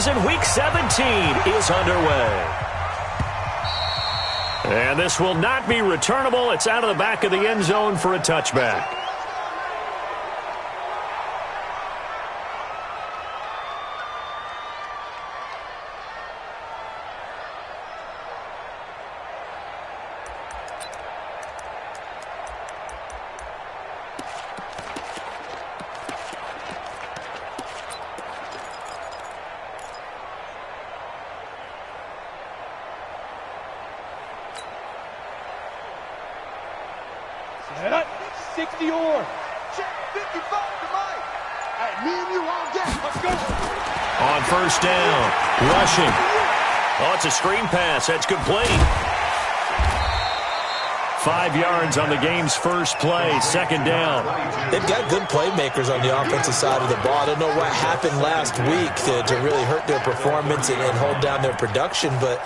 preseason Week 17 is underway. And this will not be returnable. It's out of the back of the end zone for a touchback. Set up, 60 or. Check 55 to Mike. Hey, me and you on deck. Let's go. On first down, rushing. Oh, it's a screen pass. That's complete. 5 yards on the game's first play, second down. They've got good playmakers on the offensive side of the ball. I don't know what happened last week to really hurt their performance and hold down their production, but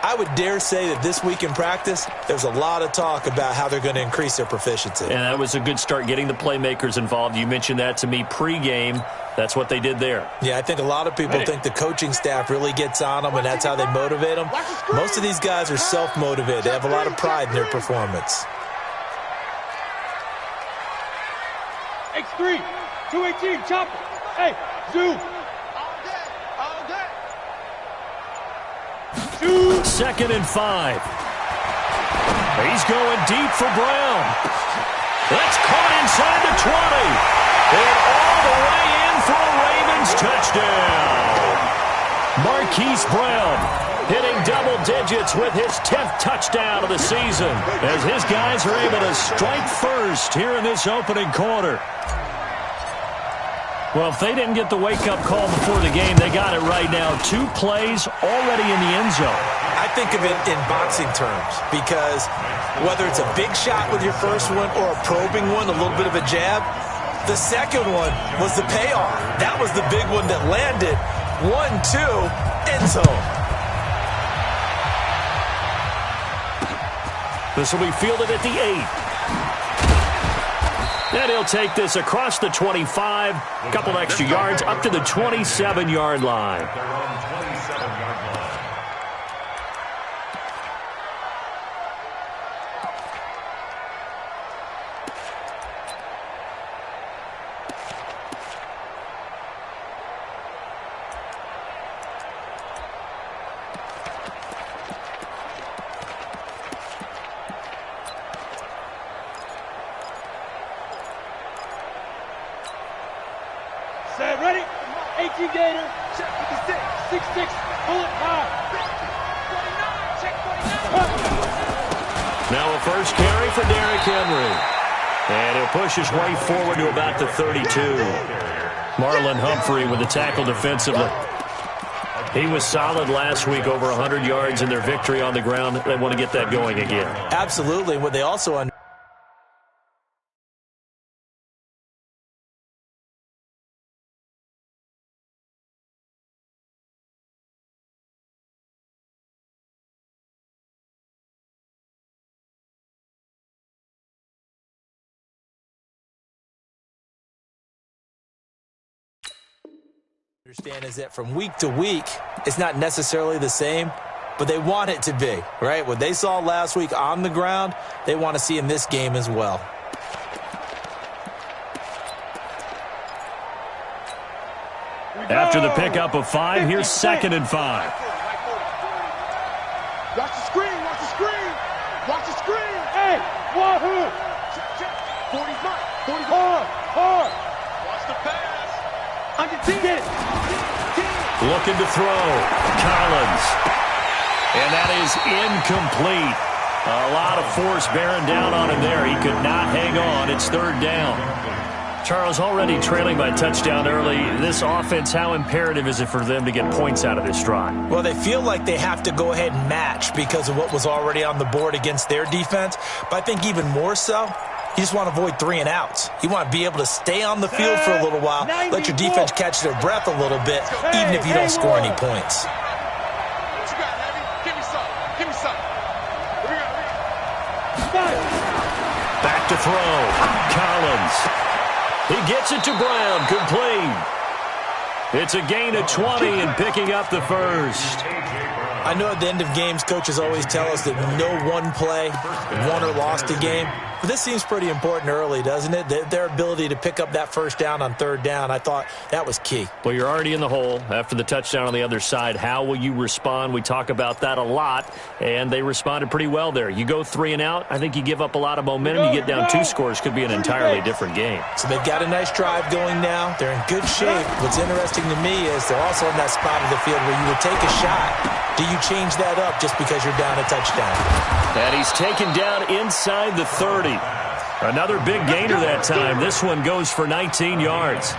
I would dare say that this week in practice, there's a lot of talk about how they're going to increase their proficiency. And that was a good start, getting the playmakers involved. You mentioned that to me pregame. That's what they did there. Yeah, I think a lot of people think the coaching staff really gets on them, and that's how they motivate them. Most of these guys are self-motivated. They have a lot of pride in their performance. X3, 218, chopper. Hey, zoom. Second and 5. He's going deep for Brown. That's caught inside the 20. And all the way in for a Ravens touchdown. Marquise Brown hitting double digits with his 10th touchdown of the season as his guys are able to strike first here in this opening quarter. Well, if they didn't get the wake-up call before the game, they got it right now. 2 plays already in the end zone. I think of it in boxing terms because whether it's a big shot with your first one or a probing one, a little bit of a jab, the second one was the payoff. That was the big one that landed. 1-2, end zone. This will be fielded at the 8. And he'll take this across the 25, a couple extra yards, up to the 27-yard line. Set, ready? 18 Gator. Check 56. 6-6. Bullet high. 49. Check 49. Now a first carry for Derrick Henry. And he'll push his way forward to about the 32. Marlon Humphrey with the tackle defensively. He was solid last week, over 100 yards in their victory on the ground. They want to get that going again. Absolutely. What they also understand is that from week to week, it's not necessarily the same, but they want it to be, right? What they saw last week on the ground, they want to see in this game as well. After the pickup of 5, here's 2nd and 5. Watch the screen. Watch the screen. Watch the screen. Hey, wahoo. Check. 40. Hard. Watch the pass. Undefeated. Looking to throw. Collins. And that is incomplete. A lot of force bearing down on him there. He could not hang on. It's 3rd down. Charles, already trailing by touchdown early. This offense, how imperative is it for them to get points out of this drive? Well, they feel like they have to go ahead and match because of what was already on the board against their defense. But I think even more so, you just want to avoid 3 and outs. You want to be able to stay on the field for a little while, let your defense catch their breath a little bit, even if you don't score any points. What you got, Heavy? Give me some. Here we go. Back to throw. Collins. He gets it to Brown. Complete. It's a gain of 20 and picking up the first. I know at the end of games, coaches always tell us that no one play won or lost a game. But this seems pretty important early, doesn't it? Their ability to pick up that first down on third down, I thought that was key. Well, you're already in the hole after the touchdown on the other side. How will you respond? We talk about that a lot, and they responded pretty well there. You go 3 and out, I think you give up a lot of momentum. You get down 2 scores, could be an entirely different game. So they've got a nice drive going now. They're in good shape. What's interesting to me is they're also in that spot of the field where you would take a shot. Do you change that up just because you're down a touchdown? And he's taken down inside the 30. Another big gainer that time. This one goes for 19 yards.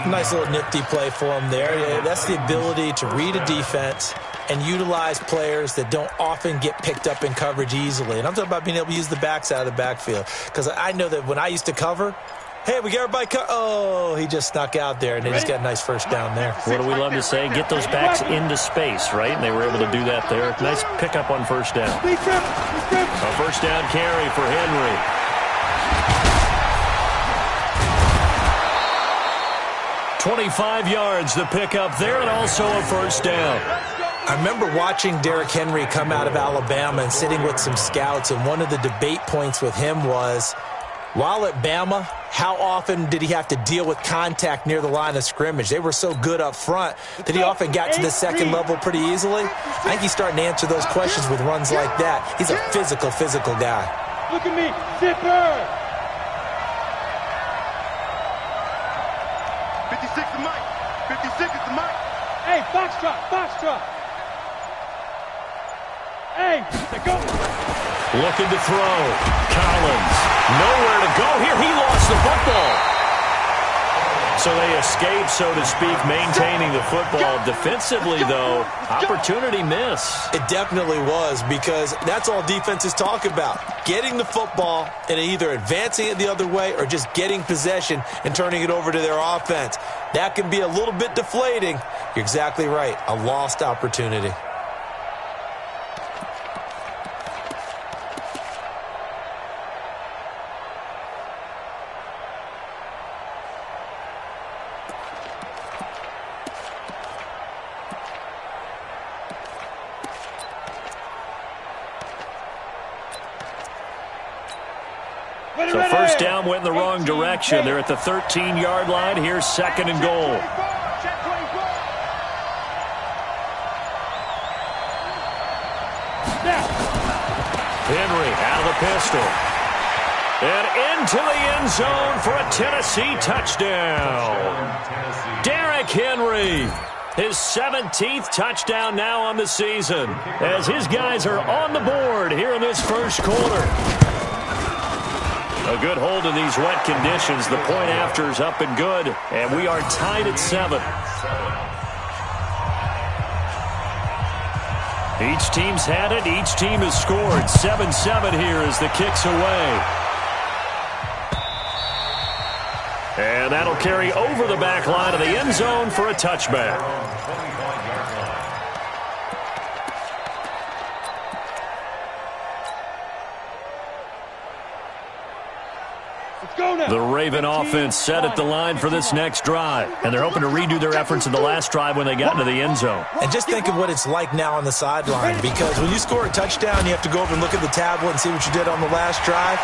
Nice little nifty play for him there. Yeah, that's the ability to read a defense and utilize players that don't often get picked up in coverage easily. And I'm talking about being able to use the backs out of the backfield. Because I know that when I used to cover, hey, we got everybody oh, he just snuck out there, and they just got a nice first down there. What do we love to say? Get those backs into space, right? And they were able to do that there. Nice pickup on first down. A first down carry for Henry. 25 yards to pick up there, and also a first down. I remember watching Derrick Henry come out of Alabama and sitting with some scouts, and one of the debate points with him was, while at Bama, how often did he have to deal with contact near the line of scrimmage? They were so good up front that he often got to the second level pretty easily. I think he's starting to answer those questions with runs like that. He's a physical guy. Look at me, zipper. 56 to Mike. 56 is the Mike. Hey, foxtrot. Hey, they go. Looking to throw. Collins. Nowhere to go here. He lost the football. So they escape, so to speak, maintaining the football. Defensively, though, opportunity miss. It definitely was, because that's all defenses talk about. Getting the football and either advancing it the other way or just getting possession and turning it over to their offense. That can be a little bit deflating. You're exactly right. A lost opportunity. So first down went in the wrong direction. They're at the 13-yard line. Here's second and goal. Henry out of the pistol. And into the end zone for a Tennessee touchdown. Derrick Henry, his 17th touchdown now on the season, as his guys are on the board here in this first quarter. A good hold in these wet conditions. The point after is up and good, and we are tied at 7. Each team's had it. Each team has scored. 7-7 here as the kick's away. And that'll carry over the back line of the end zone for a touchback. The Raven offense set at the line for this next drive, and they're hoping to redo their efforts in the last drive when they got into the end zone. And just think of what it's like now on the sideline, because when you score a touchdown, you have to go over and look at the tablet and see what you did on the last drive.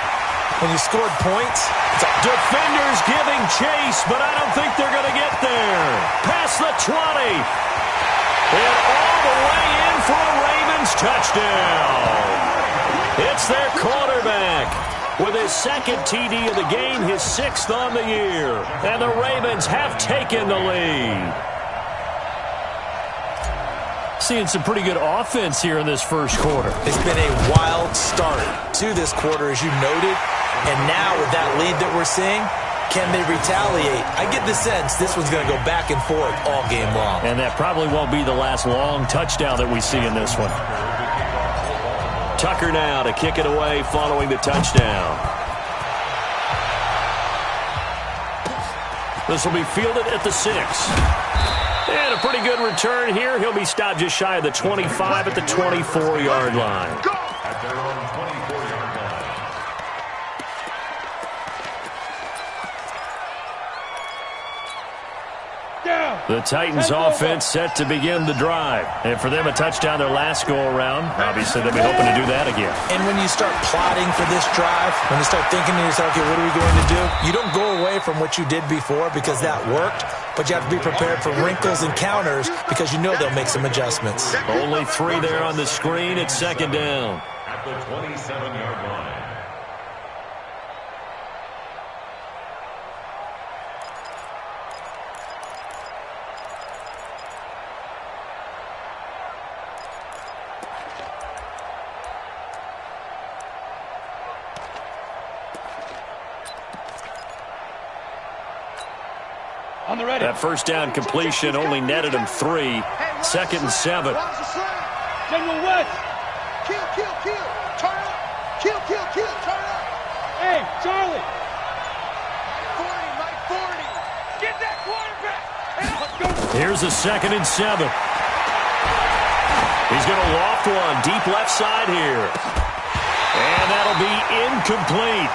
When you scored points, it's like defenders giving chase, but I don't think they're going to get there. Past the 20. And all the way in for a Ravens touchdown. It's their quarterback with his second TD of the game, his 6th on the year. And the Ravens have taken the lead. Seeing some pretty good offense here in this first quarter. It's been a wild start to this quarter, as you noted. And now with that lead that we're seeing, can they retaliate? I get the sense this one's going to go back and forth all game long. And that probably won't be the last long touchdown that we see in this one. Tucker now to kick it away following the touchdown. This will be fielded at the 6. And a pretty good return here. He'll be stopped just shy of the 25 at the 24-yard line. At their own 24-yard line. The Titans offense set to begin the drive. And for them, a touchdown their last go-around. Obviously, they'll be hoping to do that again. And when you start plotting for this drive, when you start thinking to yourself, okay, what are we going to do? You don't go away from what you did before because that worked, but you have to be prepared for wrinkles and counters because you know they'll make some adjustments. Only 3 there on the screen. It's second down. At the 27-yard line. That first down completion only netted him 3. Second and 7. General West. Kill. Turn up. Kill. Turn up. Hey, Charlie. 40, Mike, 40. Get that quarterback. Let's go. Here's a second and 7. He's going to loft one deep left side here. And that'll be incomplete.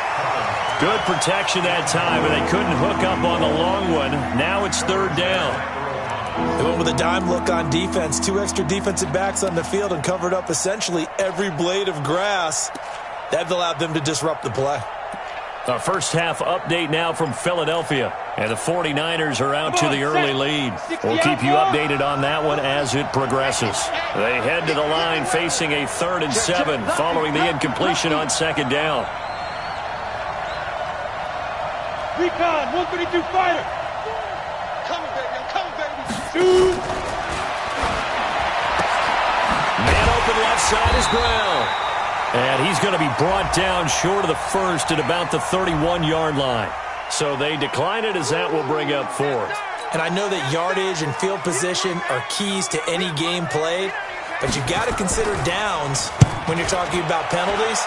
Good protection that time, and they couldn't hook up on the long one. Now it's third down. They went with a dime look on defense. 2 extra defensive backs on the field and covered up essentially every blade of grass. That allowed them to disrupt the play. Our first half update now from Philadelphia. And the 49ers are out to the early lead. We'll keep you updated on that one as it progresses. They head to the line facing a 3rd and 7 following the incompletion on second down. Recon, 132 fighter. Coming, baby. I'm coming, baby. Shoot. Man open left side is Brown. And he's going to be brought down short of the first at about the 31-yard line. So they decline it as that will bring up 4th. And I know that yardage and field position are keys to any game played, but you've got to consider downs when you're talking about penalties,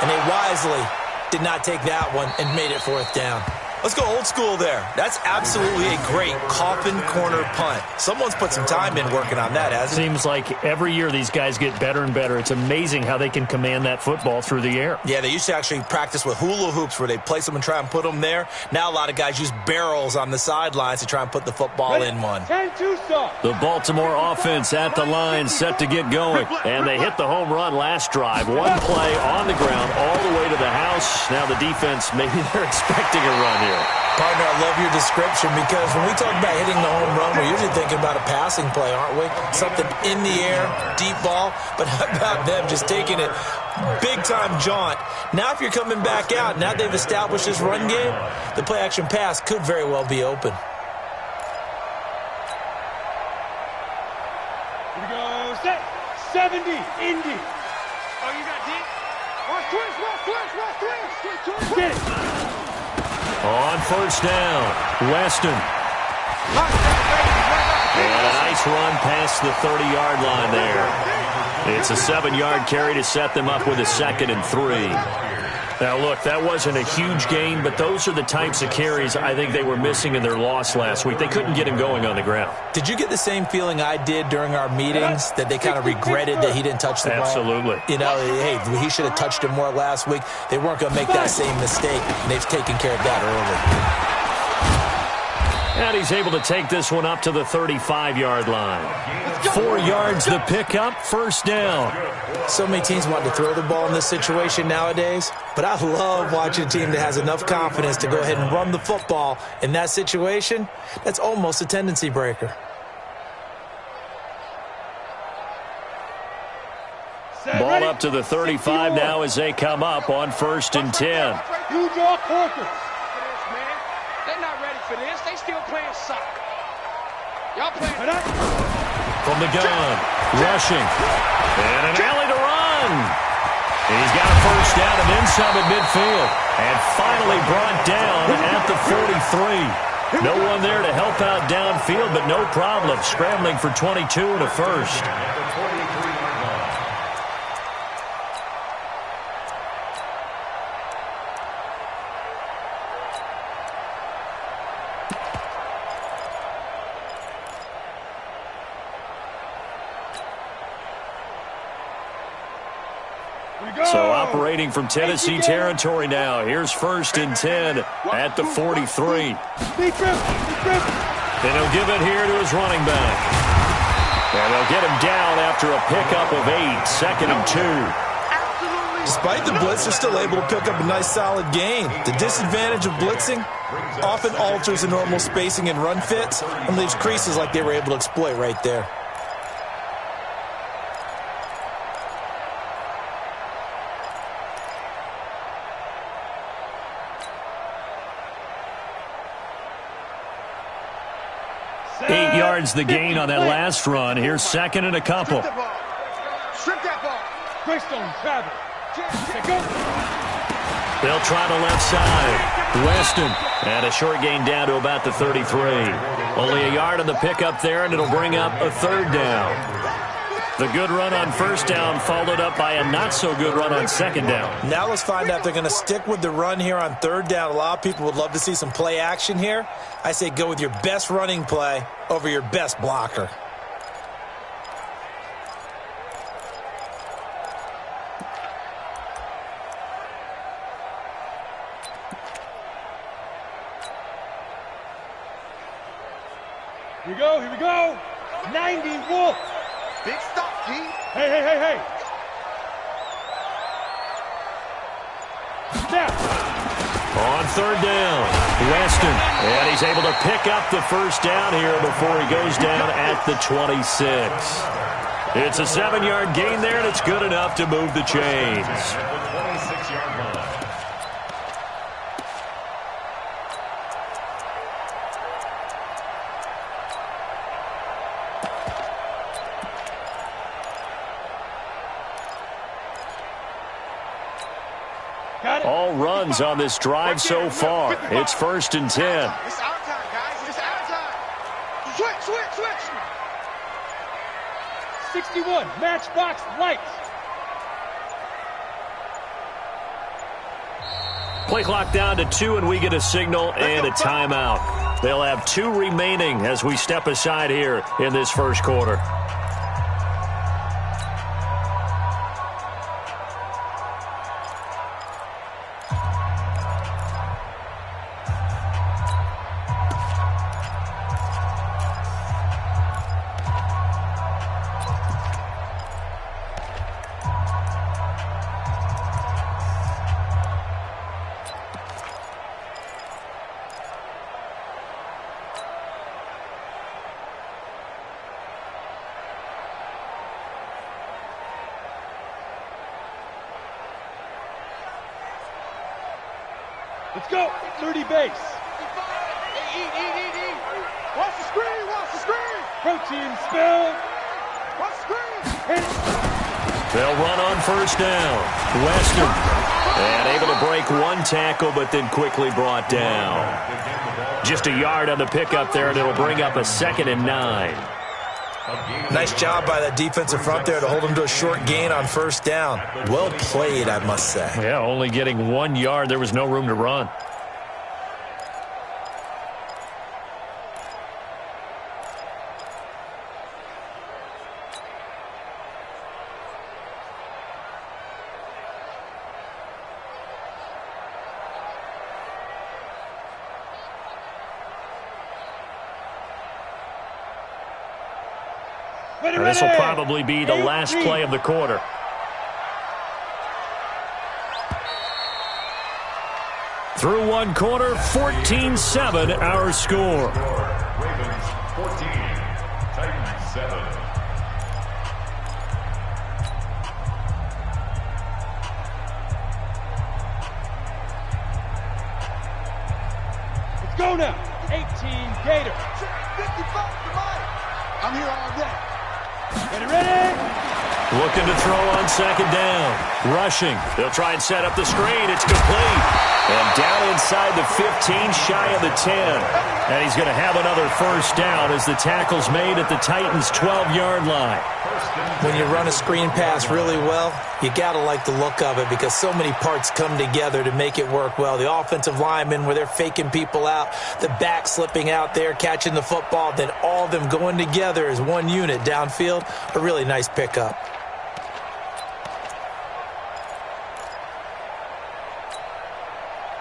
and they wisely did not take that one and made it 4th down. Let's go old school there. That's absolutely a great coffin corner punt. Someone's put some time in working on that, hasn't it? Seems like every year these guys get better and better. It's amazing how they can command that football through the air. Yeah, they used to actually practice with hula hoops where they place them and try and put them there. Now a lot of guys use barrels on the sidelines to try and put the football in one. 10-2 stop. The Baltimore offense at the line set to get going. And they hit the home run last drive. One play on the ground all the way to the house. Now the defense, maybe they're expecting a run here. Partner, I love your description because when we talk about hitting the home run, we're usually thinking about a passing play, aren't we? Something in the air, deep ball. But how about them just taking it big-time jaunt? Now if you're coming back out, now they've established this run game, the play-action pass could very well be open. Here we go. Set. 70. Indy. Oh, you got deep? Watch twist. Get it. On first down, Weston. And a nice run past the 30-yard line there. It's a 7-yard carry to set them up with a 2nd and 3. Now, look, that wasn't a huge gain, but those are the types of carries I think they were missing in their loss last week. They couldn't get him going on the ground. Did you get the same feeling I did during our meetings, that they kind of regretted that he didn't touch the ball? Absolutely. You know, hey, he should have touched it more last week. They weren't going to make that same mistake, and they've taken care of that early. And he's able to take this one up to the 35-yard line. 4 yards the pickup, first down. So many teams want to throw the ball in this situation nowadays, but I love watching a team that has enough confidence to go ahead and run the football in that situation. That's almost a tendency breaker. Ball up to the 35 now as they come up on 1st and 10. You draw Corker. They're not ready for this. They still playing soccer. Y'all playing. From the gun, rushing. And an alley to run. He's got a first down and then some at midfield. And finally brought down at the 43. No one there to help out downfield, but no problem. Scrambling for 22 and a first. So operating from Tennessee territory now. Here's 1st and 10 at the 43. Big trip. And he'll give it here to his running back. And they'll get him down after a pickup of 8, 2nd and 2. Despite the blitz, they're still able to pick up a nice solid gain. The disadvantage of blitzing often alters the normal spacing and run fits and leaves creases like they were able to exploit right there. Eight yards the gain on that last run. Here's 2nd and a couple. Strip that ball. Greystone, travel. They'll try the left side. Weston. And a short gain down to about the 33. Only a yard on the pickup there, and it'll bring up a 3rd down. The good run on 1st down followed up by a not-so-good run on 2nd down. Now let's find out if they're going to stick with the run here on 3rd down. A lot of people would love to see some play action here. I say go with your best running play over your best blocker. Here we go. 90 Wolf. Big stop, G. Hey. Snap. On 3rd down, Weston. And he's able to pick up the 1st down here before he goes down at the 26. It's a 7-yard gain there, and it's good enough to move the chains. 26-yard line. All runs on this drive so far. It's 1st and 10. It's our time, guys. It's our time. Switch. 61, matchbox lights. Play clock down to 2, and we get a signal and a timeout. They'll have 2 remaining as we step aside here in this 1st quarter. Let's go. 30 base. Eat. Watch the screen. Protein spill. Watch the screen. They'll run on 1st down. Weston. And able to break 1 tackle, but then quickly brought down. Just a yard on the pickup there, and it'll bring up a 2nd and 9. Nice job by that defensive front there to hold him to a short gain on 1st down. Well played, I must say. Yeah, only getting 1 yard. There was no room to run. This will probably be the last play of the quarter. Through 1 quarter, 14-7 our score. Ravens 14, Titans 7. Let's go now. 18 Gator. 55 to Mike. I'm here all day. Ready? Looking to throw on 2nd down. Rushing. They'll try and set up the screen. It's complete. And down inside the 15, shy of the 10. And he's going to have another 1st down as the tackle's made at the Titans' 12-yard line. When you run a screen pass really well, you got to like the look of it because so many parts come together to make it work well. The offensive linemen where they're faking people out, the back slipping out there, catching the football, then all of them going together as one unit downfield. A really nice pickup.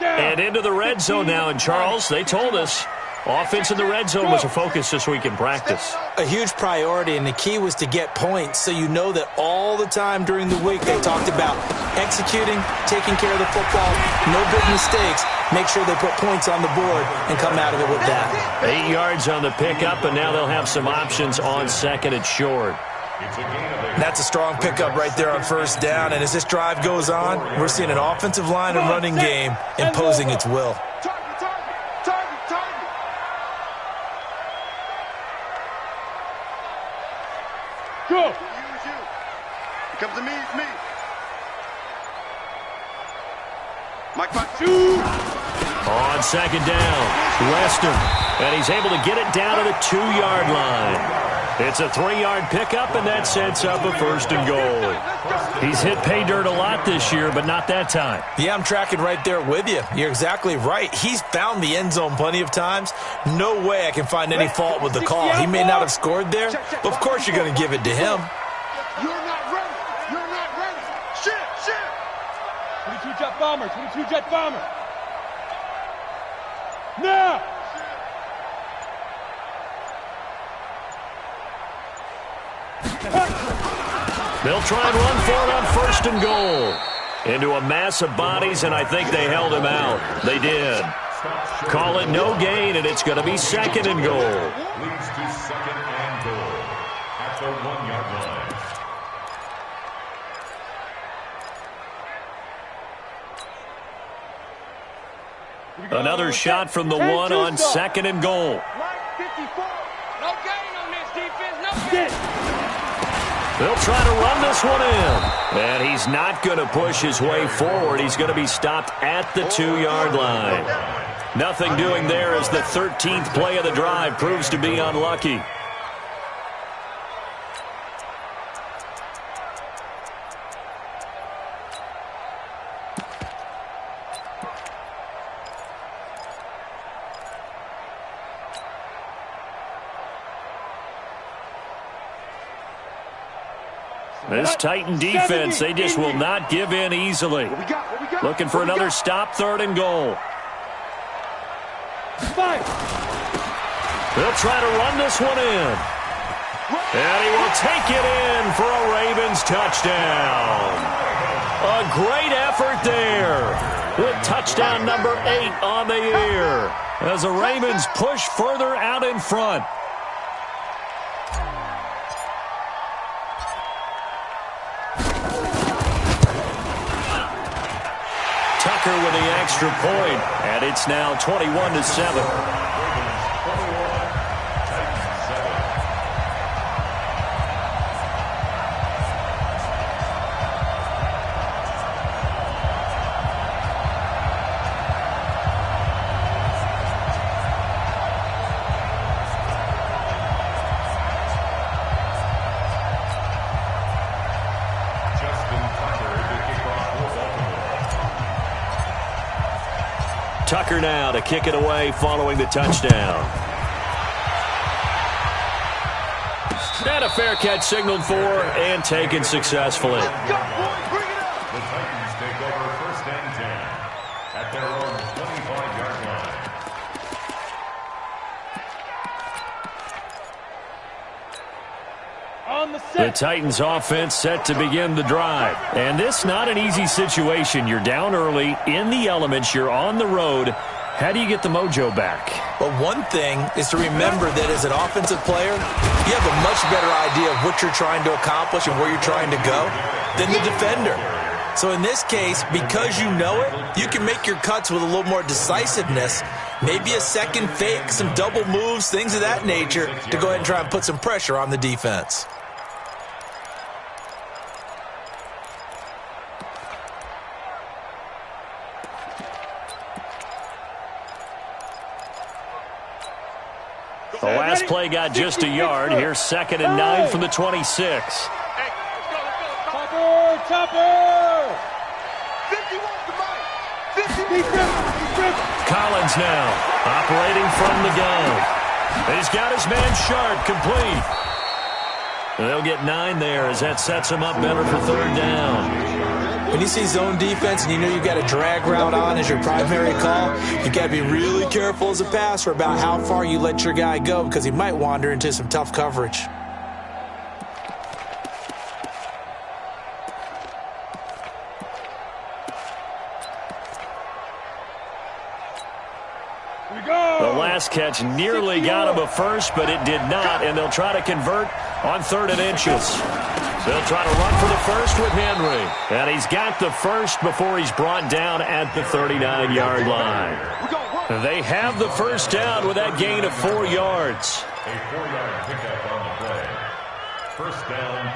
And into the red zone now, and Charles, they told us Offense in the red zone was a focus this week in practice. A huge priority, and the key was to get points, so you know that all the time during the week they talked about executing, taking care of the football, no big mistakes, make sure they put points on the board and come out of it with that. 8 yards on the pickup, and now they'll have some options on second and short. That's a strong pickup right there on first down, and as this drive goes on, we're seeing an offensive line and running game imposing its will. Go! You. Here comes to me, it's me. Mike, shoot! On second down, Weston, and he's able to get it down to the 2-yard line. It's a 3-yard pickup, and that sets up a first and goal. He's hit pay dirt a lot this year, but not that time. Yeah, I'm tracking right there with you. You're exactly right. He's found the end zone plenty of times. No way I can find any fault with the call. He may not have scored there, but of course you're going to give it to him. You're not ready. You're not ready. Shit. 22 jet bomber. 22 jet bomber. Now. They'll try and run for it on first and goal. Into a mass of bodies, and I think they held him out. They did. Call it no gain, and it's going to be second and goal. Leads to second and goal at the 1-yard line. Another shot from the one on second and goal. Right 54. No gain on this defense. No gain. They'll try to run this one in. And he's not going to push his way forward. He's going to be stopped at the 2-yard line. Nothing doing there as the 13th play of the drive proves to be unlucky. This Titan defense, they just will not give in easily. Looking for another stop, third and goal. They'll try to run this one in. And he will take it in for a Ravens touchdown. A great effort there with touchdown number 8 on the year as the Ravens push further out in front. Tucker with the extra point, and it's now 21-7. Tucker now to kick it away following the touchdown. And a fair catch signaled for and taken successfully. The Titans take over first and 10 at their own 25-yard line. The Titans offense set to begin the drive. And this not an easy situation. You're down early, in the elements, you're on the road. How do you get the mojo back? Well, one thing is to remember that as an offensive player, you have a much better idea of what you're trying to accomplish and where you're trying to go than the defender. So in this case, because you know it, you can make your cuts with a little more decisiveness, maybe a second fake, some double moves, things of that nature, to go ahead and try and put some pressure on the defense. The last play got just a yard. Here's second and 9 from the 26. Hey, let's go. Chopper! 51 to Mike. 50. Collins now operating from the gun. He's got his man Sharp complete. They'll get 9 there as that sets him up better for third down. When you see zone defense and you know you've got a drag route on as your primary call, you got to be really careful as a passer about how far you let your guy go because he might wander into some tough coverage. The last catch nearly got him a first, but it did not, and they'll try to convert on 3rd and inches. They'll try to run for the first with Henry, and he's got the first before he's brought down at the 39-yard line. They have the first down with that gain of 4 yards. A 4-yard pickup on the play. First down,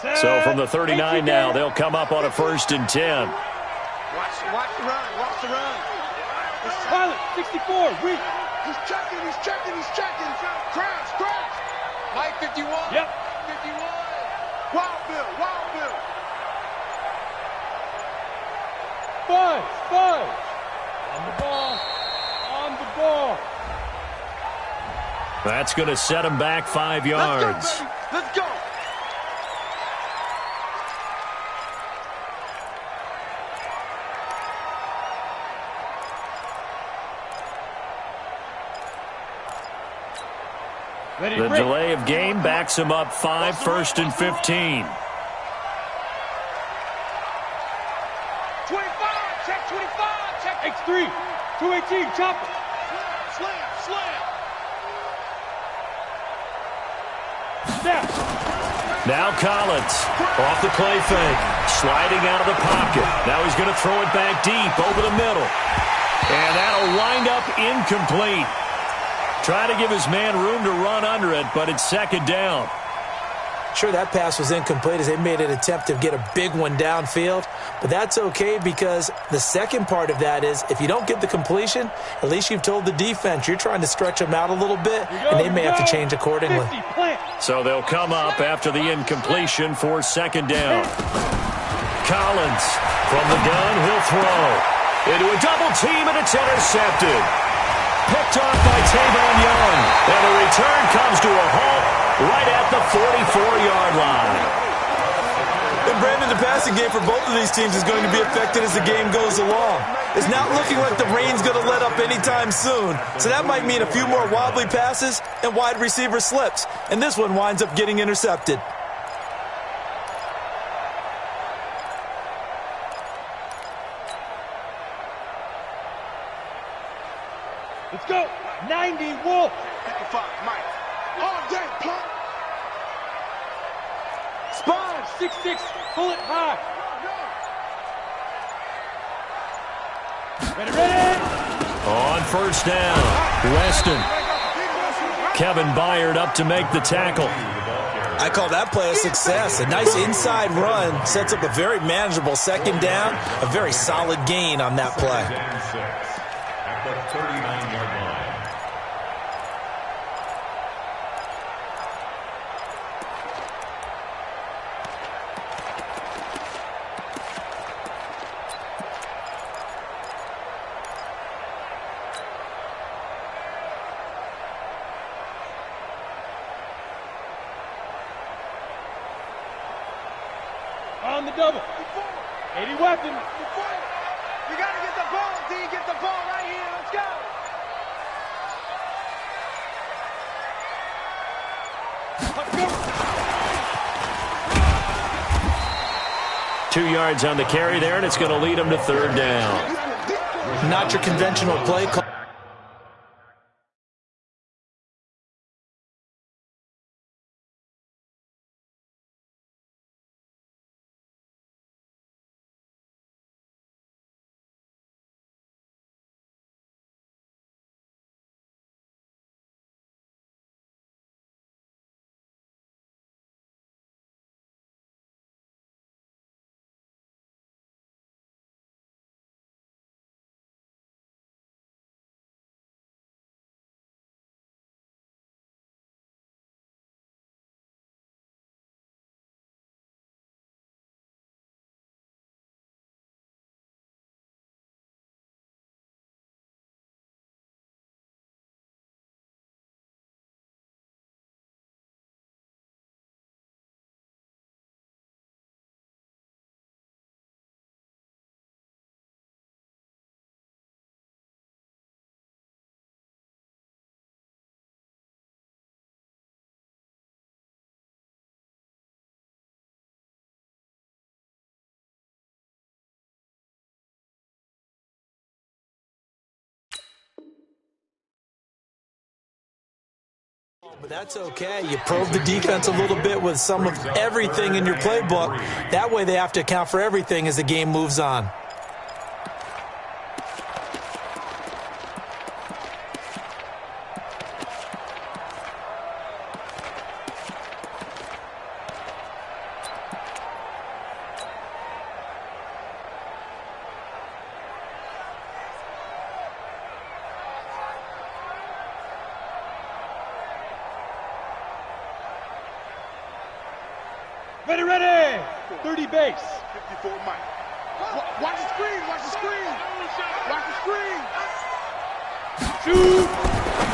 Titans. So from the 39 now, they'll come up on a 1st and 10. Watch the run. Watch the run. Pilot, 64, weak. He's checking. Crash. Mike 51. Yep. 51. Wild Bill. 5. On the ball. That's going to set him back 5 yards. Let's go, baby. Let's go. The delay of game backs him up 5, 1st and 15. 25. Check 25. Check X3. 218. Chopper. Slam. Snap. Now Collins off the play fake, sliding out of the pocket. Now he's going to throw it back deep over the middle. And that'll wind up incomplete. Try to give his man room to run under it, but it's 2nd down. Sure, that pass was incomplete as they made an attempt to get a big one downfield, but that's okay because the second part of that is if you don't get the completion, at least you've told the defense you're trying to stretch them out a little bit, and they may have to change accordingly. 50, plant. So they'll come up after the incompletion for 2nd down. Collins from the gun, he'll throw into a double team, and it's intercepted. Picked off by Tavon Young, and the return comes to a halt right at the 44-yard line. And Brandon, the passing game for both of these teams is going to be affected as the game goes along. It's not looking like the rain's going to let up anytime soon, so that might mean a few more wobbly passes and wide receiver slips, and this one winds up getting intercepted. Let's go. 90, Wolf. 55. Mike. All day, punk. Spawn, 6-6. Pull it high. Ready. On 1st down, Weston. Kevin Byard up to make the tackle. I call that play a success. A nice inside run sets up a very manageable 2nd down, a very solid gain on that play. At the 39-yard line. On the double. 80 weapon. You got to get the ball, D. Get the ball right here. Let's go. Let's go. 2 yards on the carry there, and it's going to lead him to 3rd down. Not your conventional play call. But that's okay. You probe the defense a little bit with some of everything in your playbook. That way they have to account for everything as the game moves on. Ready, ready! 30 base. 54 Mike. Watch the screen, watch the screen. Watch the screen. Shoot!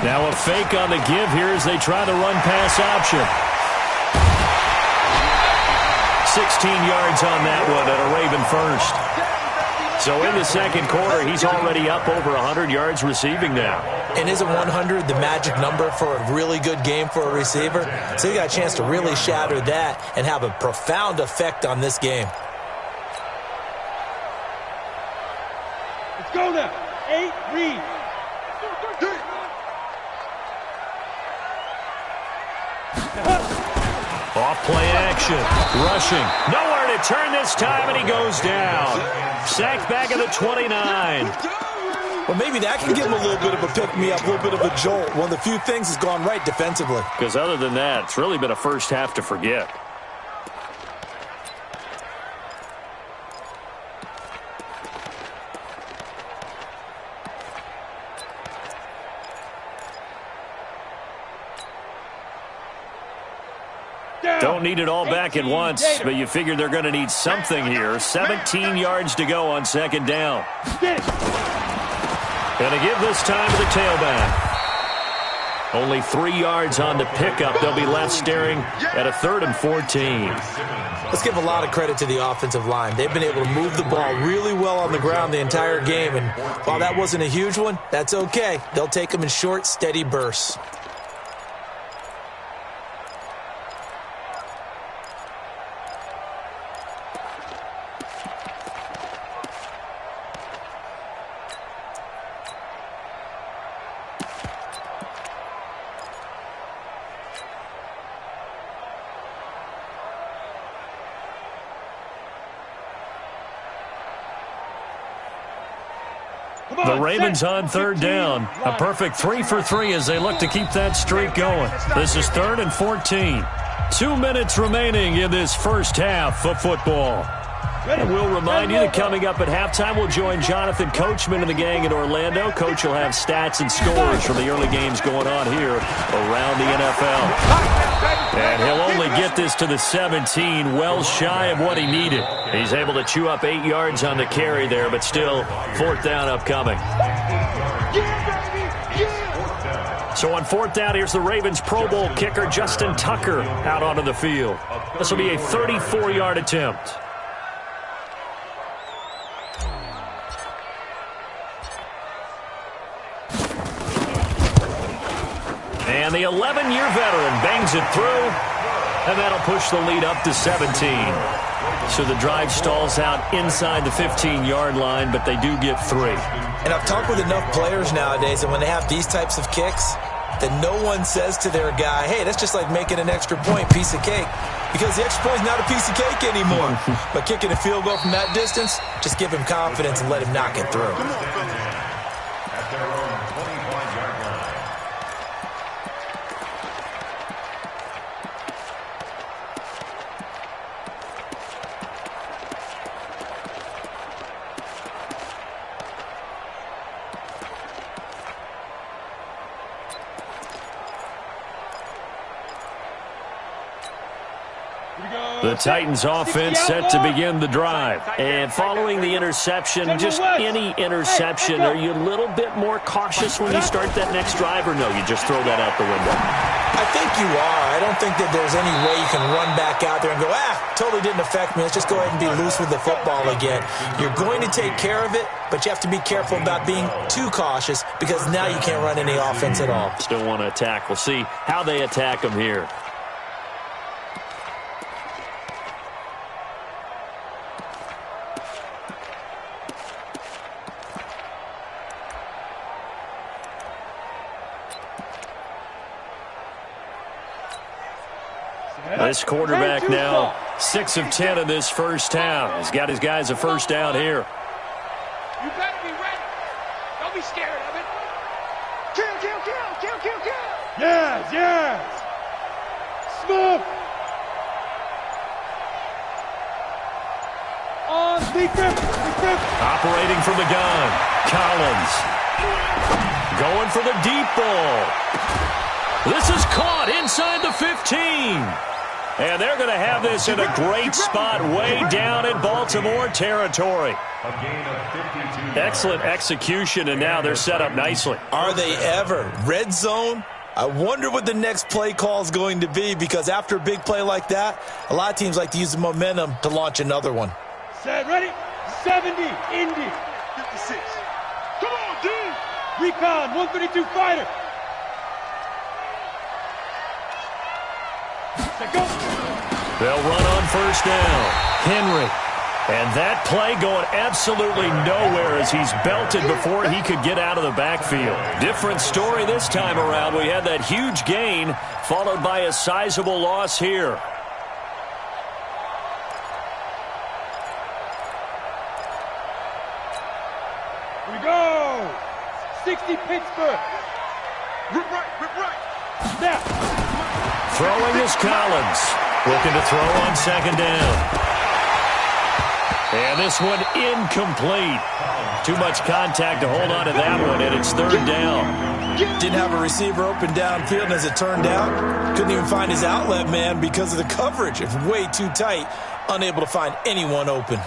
Now a fake on the give here as they try the run-pass option. 16 yards on that one at a Raven first. So in the second quarter, he's already up over 100 yards receiving now. And isn't 100 the magic number for a really good game for a receiver? So he got a chance to really shatter that and have a profound effect on this game. Let's go now. 8, read. Off play action. Rushing. Nowhere to turn this time, and he goes down. Sacked back at the 29. Well, maybe that can give him a little bit of a pick-me-up, a little bit of a jolt. One of the few things has gone right defensively. Because other than that, it's really been a first half to forget. Don't need it all back at once, but you figure they're going to need something here. 17 yards to go on second down. Going to give this time to the tailback. Only 3 yards on the pickup. They'll be left staring at a 3rd and 14. Let's give a lot of credit to the offensive line. They've been able to move the ball really well on the ground the entire game, and while that wasn't a huge one, that's okay. They'll take them in short, steady bursts. The Ravens on third down. A perfect 3 for 3 as they look to keep that streak going. This is 3rd and 14. 2 minutes remaining in this first half of football. And we'll remind you that coming up at halftime, we'll join Jonathan Coachman and the gang in Orlando. Coach will have stats and scores from the early games going on here around the NFL. And he'll only get this to the 17, well shy of what he needed. He's able to chew up 8 yards on the carry there, but still 4th down upcoming. So on 4th down, here's the Ravens Pro Bowl kicker Justin Tucker out onto the field. This will be a 34-yard attempt. And the 11-year veteran bangs it through, and that'll push the lead up to 17. So the drive stalls out inside the 15-yard line, but they do get 3. And I've talked with enough players nowadays that when they have these types of kicks, that no one says to their guy, hey, that's just like making an extra point, piece of cake. Because the extra point is not a piece of cake anymore. But kicking a field goal from that distance, just give him confidence and let him knock it through. At their own 25-yard line. The Titans offense set to begin the drive. And following the interception, just any interception, are you a little bit more cautious when you start that next drive, or no, you just throw that out the window? I think you are. I don't think that there's any way you can run back out there and go, totally didn't affect me. Let's just go ahead and be loose with the football again. You're going to take care of it, but you have to be careful about being too cautious because now you can't run any offense at all. Still want to attack. We'll see how they attack them here. This quarterback now 6 of 10 in this first half. He's got his guys a first down here. You better be ready. Don't be scared of it. Kill, kill, kill, kill, kill, kill. Yes, yes. Smoke. On defense. Operating from the gun. Collins. Going for the deep ball. This is caught inside the 15. And they're going to have this in a great spot way down in Baltimore territory. A gain of 52. Excellent execution, and now they're set up nicely. Are they ever? Red zone? I wonder what the next play call is going to be, because after a big play like that, a lot of teams like to use the momentum to launch another one. Set, ready? 70, Indy. 56. Come on, D. Recon, 132 fighter. Set, go. They'll run on first down. Henry. And that play going absolutely nowhere as he's belted before he could get out of the backfield. Different story this time around. We had that huge gain followed by a sizable loss here. Here we go. 60 Pittsburgh. Rip right. Snap. Throwing is Collins. Looking to throw on second down. And this one incomplete. Too much contact to hold on to that one, and it's third down. Didn't have a receiver open downfield, and as it turned out, couldn't even find his outlet man because of the coverage. It's way too tight, unable to find anyone open.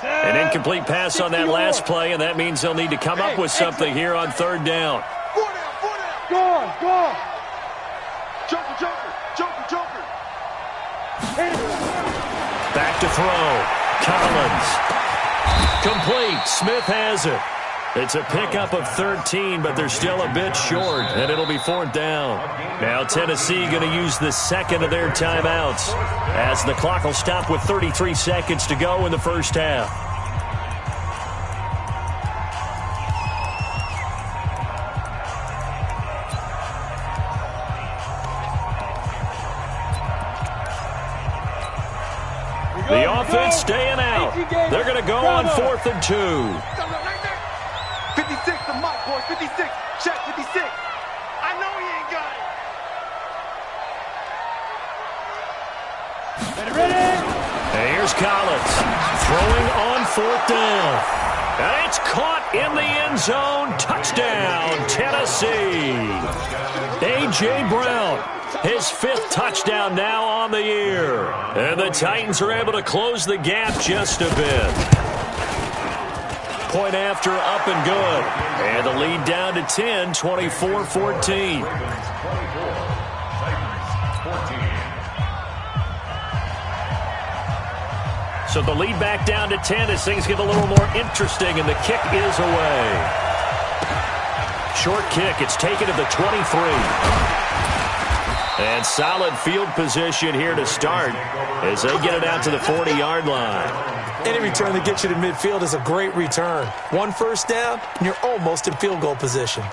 An incomplete pass on that last play, and that means they'll need to come up with something here on third down. 4 down. Gone. Joker. Back to throw. Collins. Complete. Smith has it. It's a pickup of 13, but they're still a bit short, and it'll be fourth down. Now Tennessee going to use the second of their timeouts as the clock will stop with 33 seconds to go in the first half. The offense staying out. They're going to go on 4th and 2. 56 to Mike, boys. 56. Check 56. I know he ain't got it. Ready? And here's Collins throwing on 4th down. And it's caught in the end zone. Touchdown, Tennessee. A.J. Brown. His 5th touchdown now on the year. And the Titans are able to close the gap just a bit. Point after, up and good. And the lead down to 10, 24-14. So the lead back down to 10 as things get a little more interesting, and the kick is away. Short kick. It's taken to the 23. And solid field position here to start as they get it out to the 40-yard line. Any return that gets you to midfield is a great return. One first down, and you're almost in field goal position.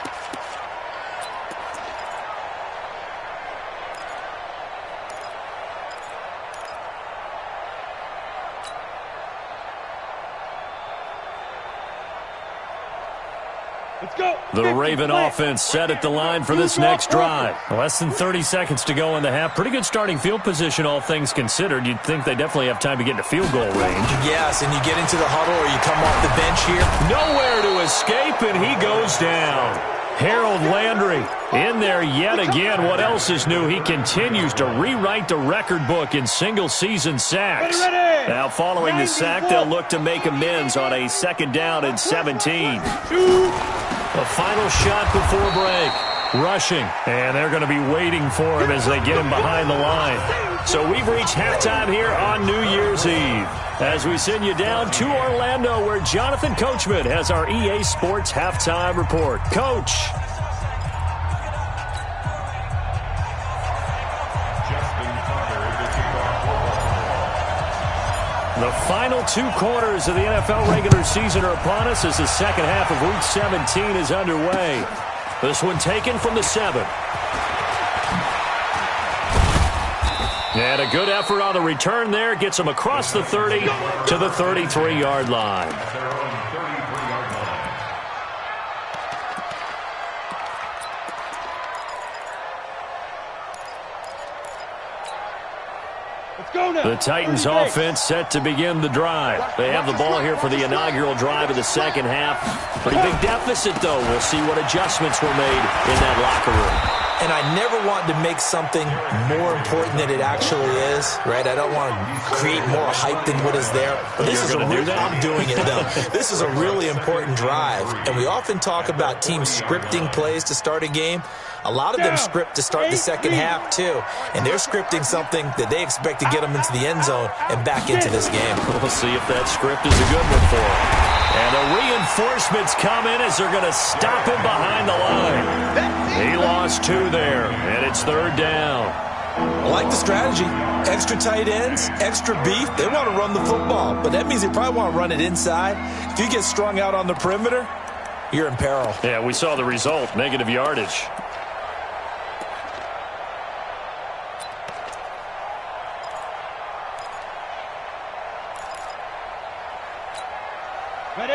Let's go. The Raven offense set at the line for this next drive. Less than 30 seconds to go in the half. Pretty good starting field position, all things considered. You'd think they definitely have time to get into field goal range. Yes, and you get into the huddle or you come off the bench here. Nowhere to escape, and he goes down. Harold Landry in there yet again. What else is new? He continues to rewrite the record book in single-season sacks. Now, following the sack, they'll look to make amends on a 2nd down and 17. The final shot before break. Rushing, and they're going to be waiting for him as they get him behind the line. So we've reached halftime here on New Year's Eve as we send you down to Orlando, where Jonathan Coachman has our EA Sports halftime report. Coach. The final 2 quarters of the NFL regular season are upon us as the second half of Week 17 is underway. This one taken from the 7. And a good effort on the return there. Gets him across the 30 to the 33-yard line. The Titans offense set to begin the drive. They have the ball here for the inaugural drive of the second half. Pretty big deficit, though. We'll see what adjustments were made in that locker room. And I never want to make something more important than it actually is, right? I don't want to create more hype than what is there. But this is I'm doing it, though. This is a really important drive. And we often talk about teams scripting plays to start a game. A lot of them script to start the second half, too. And they're scripting something that they expect to get them into the end zone and back into this game. We'll see if that script is a good one for them. And the reinforcements come in as they're going to stop him behind the line. He lost 2 there, and it's 3rd down. I like the strategy. Extra tight ends, extra beef. They want to run the football, but that means they probably want to run it inside. If you get strung out on the perimeter, you're in peril. Yeah, we saw the result, negative yardage.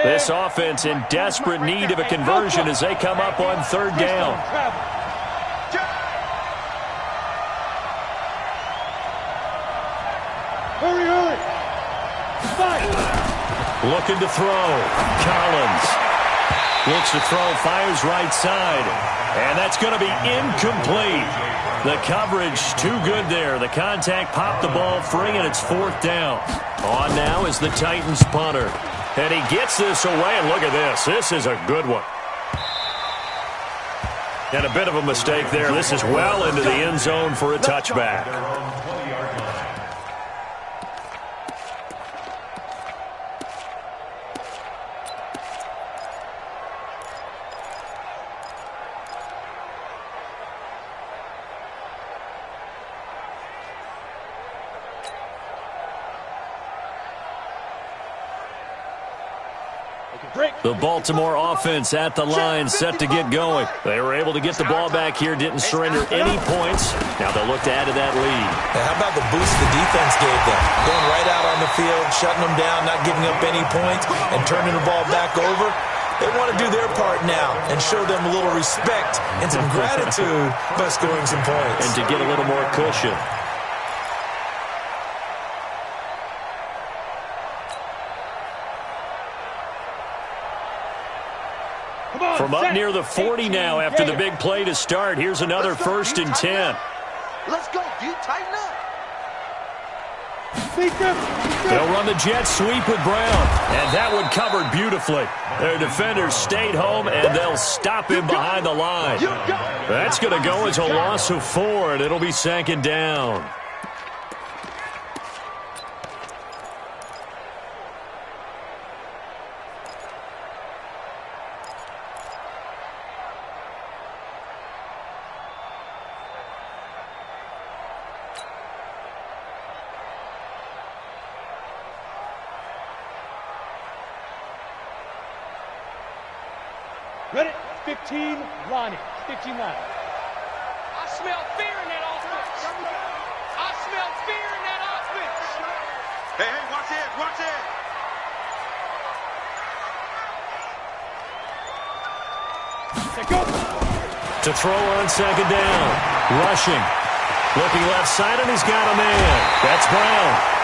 This offense in desperate need of a conversion as they come up on 3rd down. Hurry, hurry. Looking to throw. Collins looks to throw, fires right side. And that's going to be incomplete. The coverage too good there. The contact popped the ball free, and it's 4th down. On now is the Titans punter. And he gets this away, and look at this. This is a good one. And a bit of a mistake there. This is well into the end zone for a touchback. The Baltimore offense at the line, set to get going. They were able to get the ball back here, didn't surrender any points. Now they'll look to add to that lead. How about the boost the defense gave them? Going right out on the field, shutting them down, not giving up any points, and turning the ball back over. They want to do their part now and show them a little respect and some gratitude by scoring some points. And to get a little more cushion. From up near the 40 now after the big play to start. Here's another 1st and 10. Let's go, dude. Tighten up. They'll run the jet sweep with Brown. And that one covered beautifully. Their defenders stayed home, and they'll stop him behind the line. That's going to go as a loss of 4, and it'll be 2nd down. Ready? 15, Lonnie. 15 line. I smell fear in that offense. I smell fear in that offense. Hey, watch it, watch it. Go. To throw on 2nd down. Rushing. Looking left side, and he's got a man. That's Brown.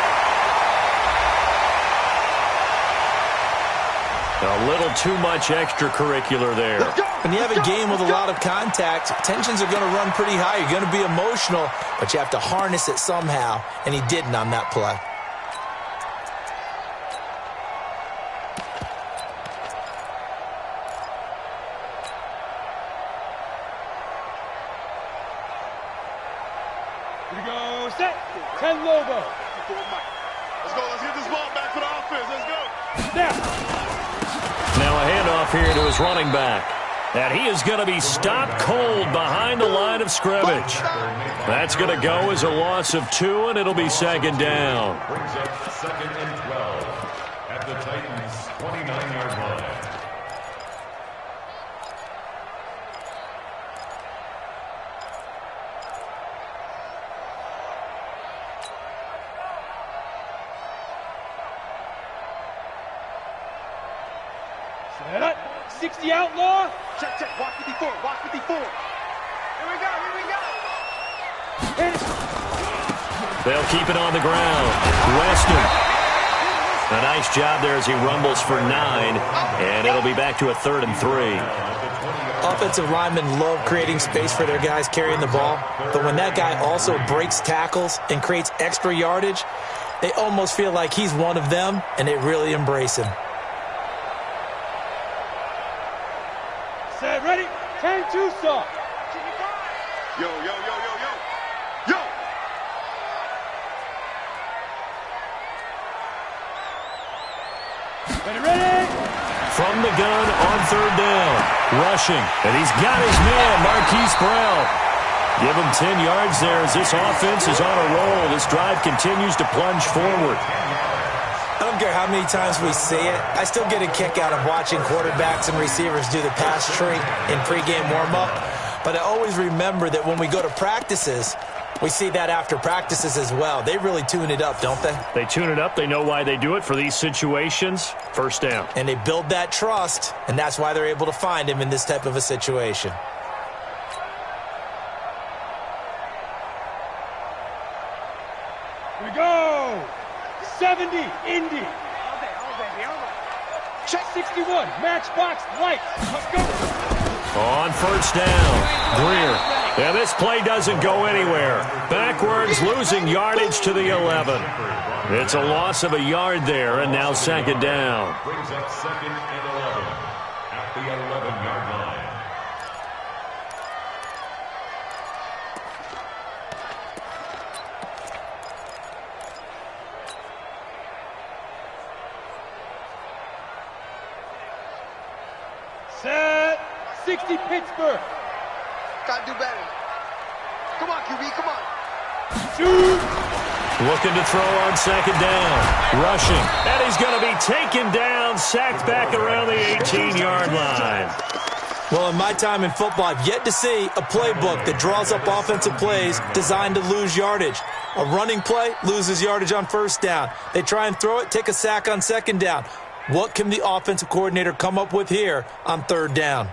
A little too much extracurricular there. When you have a game with a lot of contact, tensions are going to run pretty high. You're going to be emotional, but you have to harness it somehow, and he didn't on that play. Here we go, set. 10 Lobo. Let's go, let's get this ball back for the offense. Let's go. Snap. Now a handoff here to his running back. And he is going to be stopped cold behind the line of scrimmage. That's going to go as a loss of 2, and it'll be second down. Brings up 2nd and 12 at the Titans' 29-yard line. Set up. 60 outlaw. Check, check. Watch 54. Watch 54. Here we go. Here we go. They'll keep it on the ground. Weston. A nice job there as he rumbles for 9, and it'll be back to a 3rd and 3. Offensive linemen love creating space for their guys carrying the ball, but when that guy also breaks tackles and creates extra yardage, they almost feel like he's one of them, and they really embrace him. Set, ready. 10-2 saw. Yo, yo, yo, yo, yo. Yo. Ready. From the gun on 3rd down. Rushing. And he's got his man, Marquise Brown. Give him 10 yards there as this offense is on a roll. This drive continues to plunge forward. I don't care how many times we see it. I still get a kick out of watching quarterbacks and receivers do the pass tree in pregame warm-up. But I always remember that when we go to practices, we see that after practices as well. They really tune it up, don't they? They tune it up. They know why they do it for these situations. First down. And they build that trust, and that's why they're able to find him in this type of a situation. Here we go. 70, Indy. Check 61, matchbox light. Let's go. On 1st down, Greer. And this play doesn't go anywhere. Backwards, losing yardage to the 11. It's a loss of a yard there, and now 2nd down. Brings up 2nd and 11 at the 11-yard line. Set. 60, Pittsburgh. Gotta do better. Come on, QB. Come on. Shoot. Looking to throw on 2nd down. Rushing. And he's going to be taken down, sacked back around the 18-yard line. Well, in my time in football, I've yet to see a playbook that draws up offensive plays designed to lose yardage. A running play loses yardage on 1st down. They try and throw it, take a sack on 2nd down. What can the offensive coordinator come up with here on 3rd down?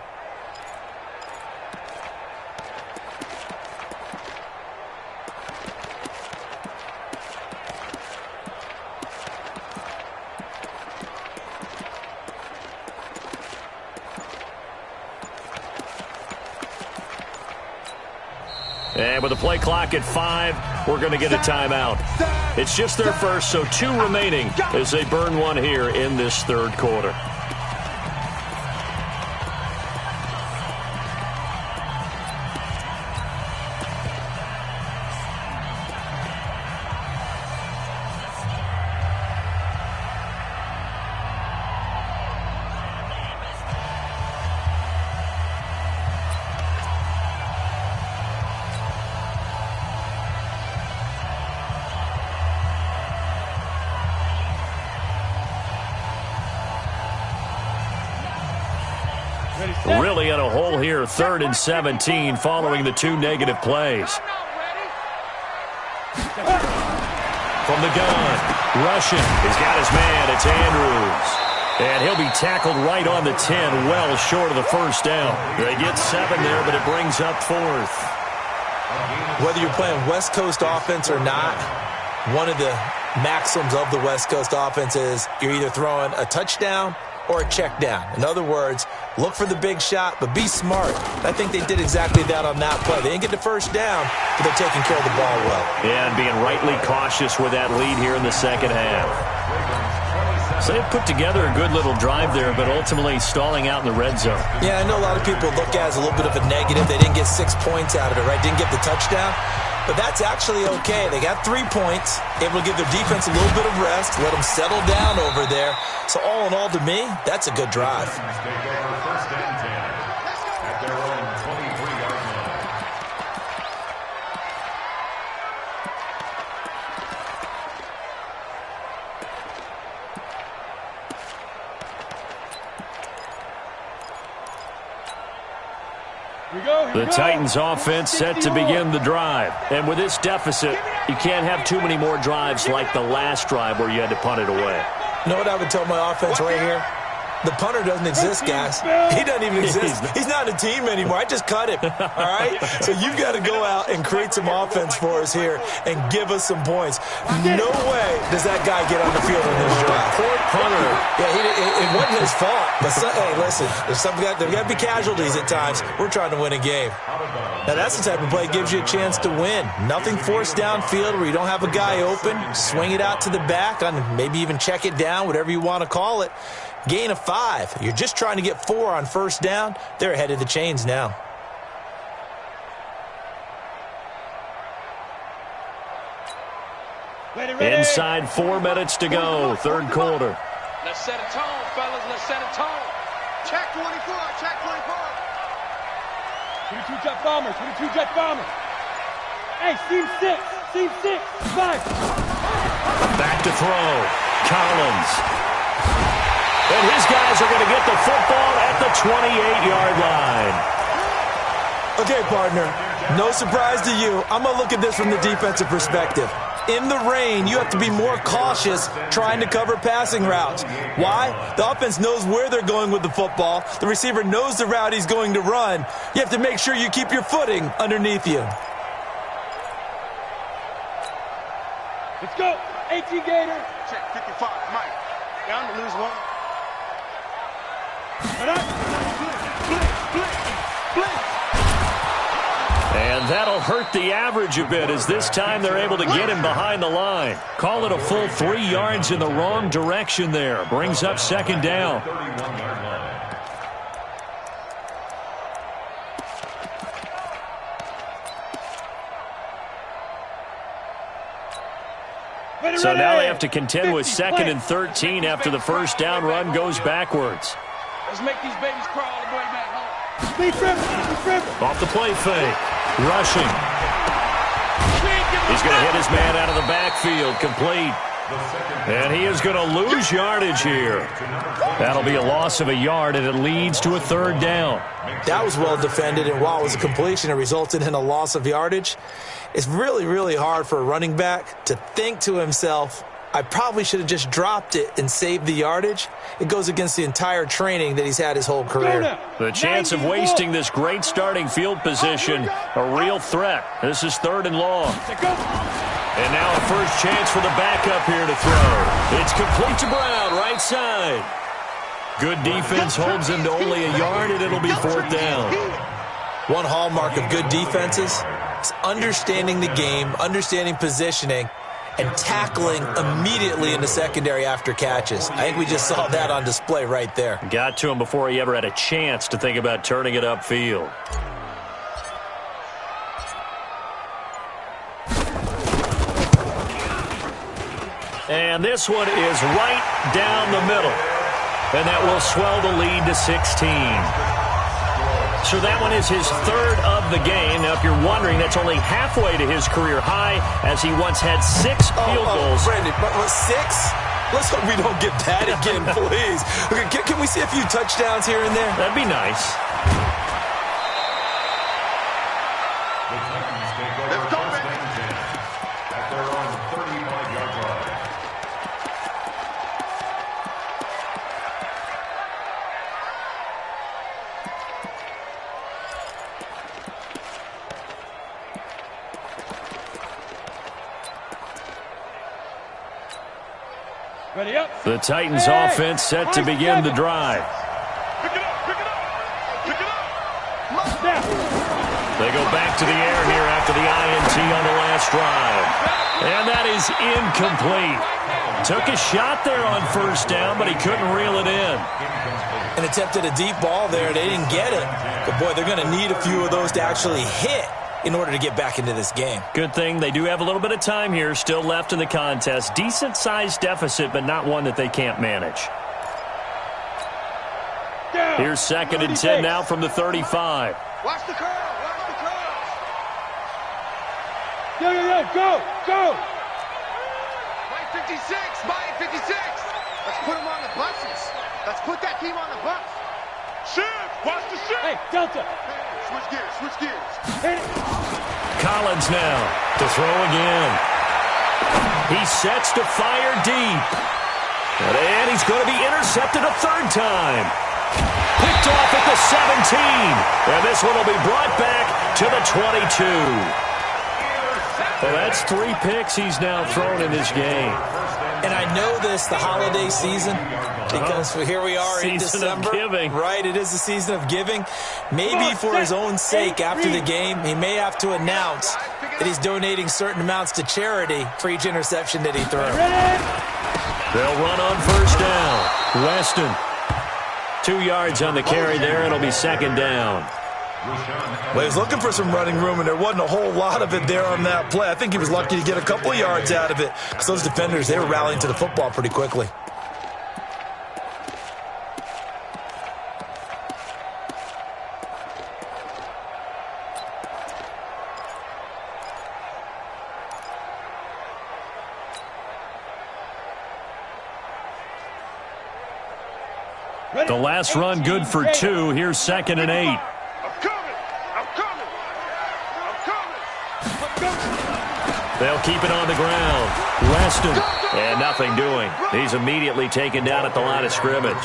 And with the play clock at 5, we're going to get a timeout. It's just their first, so 2 remaining as they burn one here in this 3rd quarter. Really in a hole here, 3rd and 17 following the 2 negative plays. From the gun, rushing. He's got his man. It's Andrews. And he'll be tackled right on the 10, well short of the 1st down. They get 7 there, but it brings up 4th. Whether you're playing West Coast offense or not, one of the maxims of the West Coast offense is you're either throwing a touchdown or a check down. In other words, look for the big shot, but be smart. I think they did exactly that on that play. They didn't get the 1st down, but they're taking care of the ball well. Yeah, and being rightly cautious with that lead here in the 2nd half. So they've put together a good little drive there, but ultimately stalling out in the red zone. Yeah, I know a lot of people look at it as a little bit of a negative. They didn't get 6 points out of it, right? Didn't get the touchdown. But that's actually okay. They got 3 points, able to give their defense a little bit of rest, let them settle down over there. So all in all, to me, that's a good drive. their own 23-yard line. The Titans offense set to begin the drive. And with this deficit, you can't have too many more drives like the last drive where you had to punt it away. You know what I would tell my offense right here? The punter doesn't exist, guys. He doesn't even exist. He's not a team anymore. I just cut him, all right? So you've got to go out and create some offense for us here and give us some points. No way does that guy get on the field in this drive. Poor punter. Yeah, it wasn't his fault. But hey, listen, there's got to be casualties at times. We're trying to win a game. Now, that's the type of play that gives you a chance to win. Nothing forced downfield where you don't have a guy open. Swing it out to the back, and maybe even check it down, whatever you want to call it. Gain of 5. You're just trying to get 4 on first down. They're ahead of the chains now. Inside 4 minutes to go, third quarter. Let's set a tone, fellas. Let's set a tone. Check 24. Check 24. 22 jet bomber. 22 jet bomber. Hey, seam 6. Seam 6. 5. Back to throw. Collins. And his guys are going to get the football at the 28-yard line. Okay, partner, no surprise to you. I'm going to look at this from the defensive perspective. In the rain, you have to be more cautious trying to cover passing routes. Why? The offense knows where they're going with the football. The receiver knows the route he's going to run. You have to make sure you keep your footing underneath you. Let's go. 18 Gator. Check 55. Mike. Down to lose 1. And that'll hurt the average a bit as this time they're able to get him behind the line. Call it a full 3 yards in the wrong direction there. Brings up second down. 31-yard line. So now they have to contend with 2nd and 13 after the first down run goes backwards. Let's make these babies crawl all the way back home. Speed trip. Off the play fake. Rushing. He's going to hit his man out of the backfield. Complete. And he is going to lose yardage here. That'll be a loss of a yard, and it leads to a third down. That was well defended, and while it was a completion, it resulted in a loss of yardage. It's really, really hard for a running back to think to himself, I probably should have just dropped it and saved the yardage. It goes against the entire training that he's had his whole career. The chance of wasting this great starting field position, a real threat. This is 3rd and long. And now a first chance for the backup here to throw. It's complete to Brown, right side. Good defense holds him to only a yard, and it'll be 4th down. One hallmark of good defenses is understanding the game, understanding positioning, and tackling immediately in the secondary after catches. I think we just saw that on display right there. Got to him before he ever had a chance to think about turning it upfield. And this one is right down the middle. And that will swell the lead to 16. So that one is his 3rd of the game. Now, if you're wondering, that's only halfway to his career high, as he once had 6 field goals. Brandon, but 6? Let's hope we don't get that again, please. Okay, can we see a few touchdowns here and there? That'd be nice. The Titans take over first and 10 at their own 35-yard line. Ready up. The Titans offense set to begin the drive. Pick it up. Pick it up. Pick it up. Snap. They go back to the air here after the INT on the last drive. And that is incomplete. Took a shot there on first down, but he couldn't reel it in. And attempted a deep ball there. They didn't get it. But, boy, they're going to need a few of those to actually hit in order to get back into this game. Good thing they do have a little bit of time here still left in the contest. Decent-sized deficit, but not one that they can't manage. Here's 2nd and 10 now from the 35. Watch the curl. Watch the curl. Yo, go, go. Mike 56. Mike 56. Let's put him on the buses. Let's put that team on the bus. Shift. Watch the shift. Hey, Delta. Switch gears. Switch gears. Hit it. Collins now to throw again. He sets to fire deep. And he's going to be intercepted a 3rd time. Picked off at the 17. And this one will be brought back to the 22. Well, that's 3 picks he's now thrown in this game. And I know this, the holiday season, because here we are in December. Season of giving. Right, it is the season of giving. Maybe for his own sake after the game, he may have to announce that he's donating certain amounts to charity for each interception that he throws. They'll run on 1st down. Weston. 2 yards on the carry there. It'll be 2nd down. Well, he was looking for some running room, and there wasn't a whole lot of it there on that play. I think he was lucky to get a couple of yards out of it, because those defenders, they were rallying to the football pretty quickly. The last run good for 2. Here's 2nd and 8. They'll keep it on the ground. Weston. And nothing doing. He's immediately taken down at the line of scrimmage.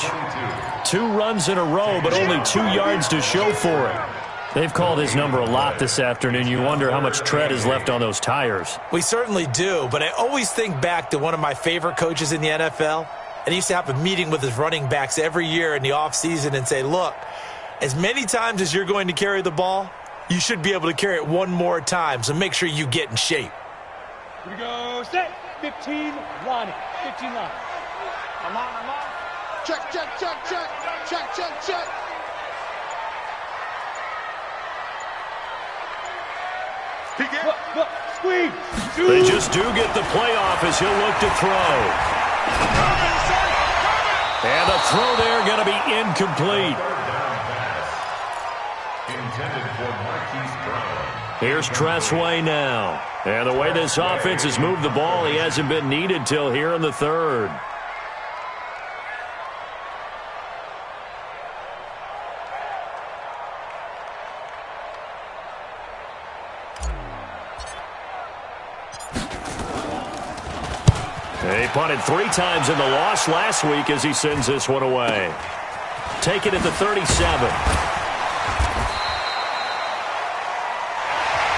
2 runs in a row, but only 2 yards to show for it. They've called his number a lot this afternoon. You wonder how much tread is left on those tires. We certainly do, but I always think back to one of my favorite coaches in the NFL. And he used to have a meeting with his running backs every year in the offseason and say, look, as many times as you're going to carry the ball, you should be able to carry it 1 more time, so make sure you get in shape. Here we go, set. 15 line. 15 line. I'm on. Check. Look, squeeze. They just do get the playoff as he'll look to throw. And the throw there going to be incomplete. Here's Tressway now. And the way this offense has moved the ball, he hasn't been needed till here in the 3rd. He punted 3 times in the loss last week as he sends this one away. Take it at the 37.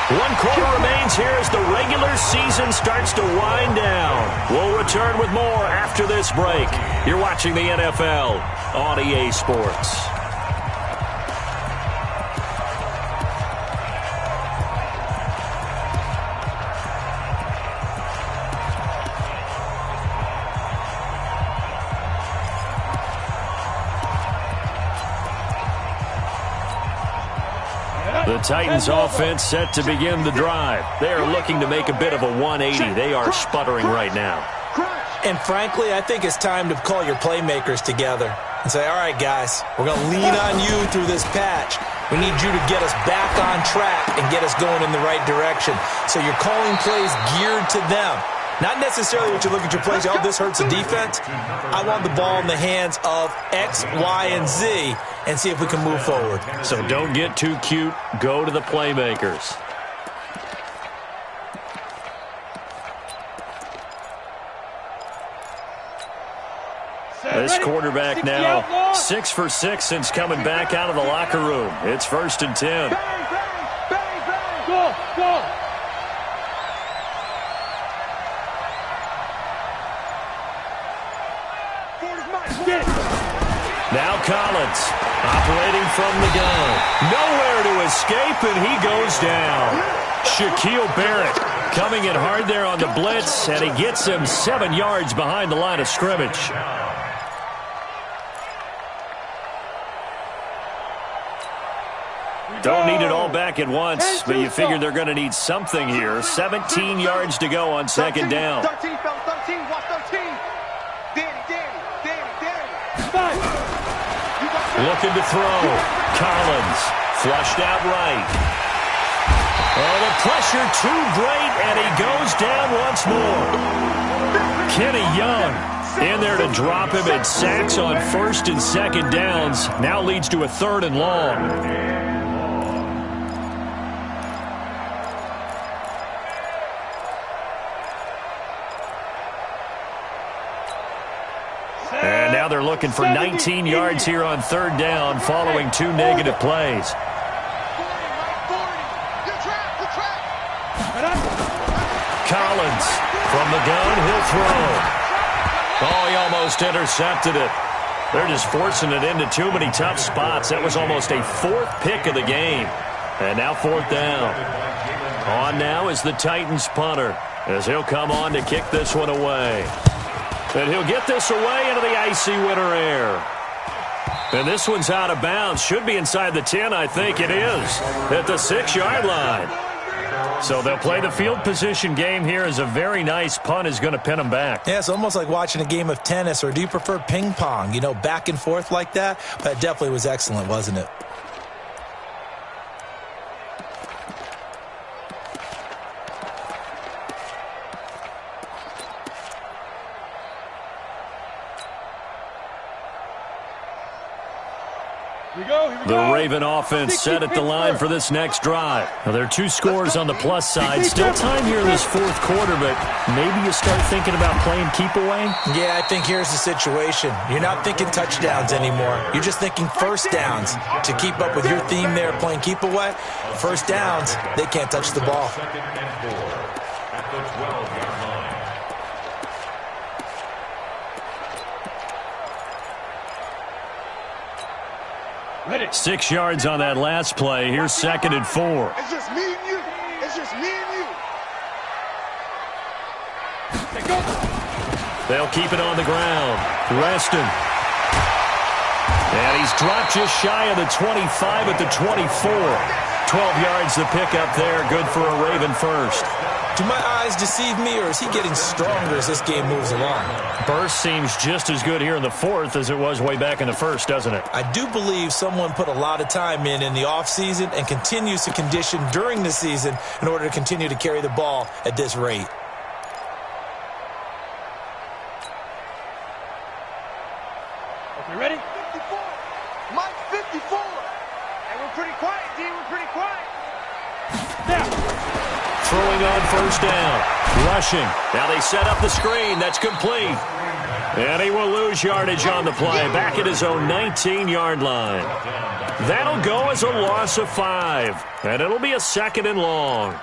1 quarter remains here as the regular season starts to wind down. We'll return with more after this break. You're watching the NFL on EA Sports. The Titans offense set to begin the drive. They are looking to make a bit of a 180. They are sputtering right now. And frankly, I think it's time to call your playmakers together and say, all right, guys, we're going to lean on you through this patch. We need you to get us back on track and get us going in the right direction. So you're calling plays geared to them. Not necessarily what you're looking to play. Oh, this hurts the defense. I want the ball in the hands of X, Y, and Z and see if we can move forward. So don't get too cute. Go to the playmakers. This quarterback now 6 for 6 since coming back out of the locker room. It's 1st and 10. Bang, bang, bang, bang. Go. Now Collins operating from the gun. Nowhere to escape, and he goes down. Shaquille Barrett coming in hard there on the blitz, and he gets him 7 yards behind the line of scrimmage. Don't need it all back at once, but you figure they're going to need something here. 17 yards to go on 2nd down. 13, fella, 13, watch 13. Danny. 5. You got Looking to throw. Collins flushed out right. Oh, the pressure too great, and he goes down once more. Kenny Young in there to drop him, and sacks on first and second downs. Now leads to a 3rd and long. And now they're looking for 19 yards here on 3rd down following 2 negative plays. Collins from the gun, he'll throw. Oh, he almost intercepted it. They're just forcing it into too many tough spots. That was almost a 4th pick of the game. And now 4th down. On now is the Titans punter, as he'll come on to kick this one away. And he'll get this away into the icy winter air. And this one's out of bounds. Should be inside the 10, I think it is, at the 6-yard line. So they'll play the field position game here, as a very nice punt is going to pin them back. Yeah, it's almost like watching a game of tennis, or do you prefer ping pong? You know, back and forth like that? But it definitely was excellent, wasn't it? The Raven offense set at the line for this next drive. Now, there are 2 scores on the plus side. Still time here in this 4th quarter, but maybe you start thinking about playing keep away? Yeah, I think here's the situation. You're not thinking touchdowns anymore. You're just thinking first downs. To keep up with your theme there, playing keep away, first downs, they can't touch the ball. 2nd and 4 at the 12-yard line. 6 yards on that last play. Here's 2nd and 4. It's just me and you. It's just me and you. They'll keep it on the ground. Reston. And he's dropped just shy of the 25 at the 24. 12 yards the pickup there. Good for a Raven first. Do my eyes deceive me, or is he getting stronger as this game moves along? Burst seems just as good here in the 4th as it was way back in the 1st, doesn't it? I do believe someone put a lot of time in the offseason and continues to condition during the season in order to continue to carry the ball at this rate. Okay, ready? 54. Mike, 54. Hey, we're pretty quiet, D. We're pretty quiet. Now. Throwing on first down. Rushing. Now they set up the screen. That's complete. And he will lose yardage on the play. Back at his own 19-yard line. That'll go as a loss of 5. And it'll be a 2nd and long.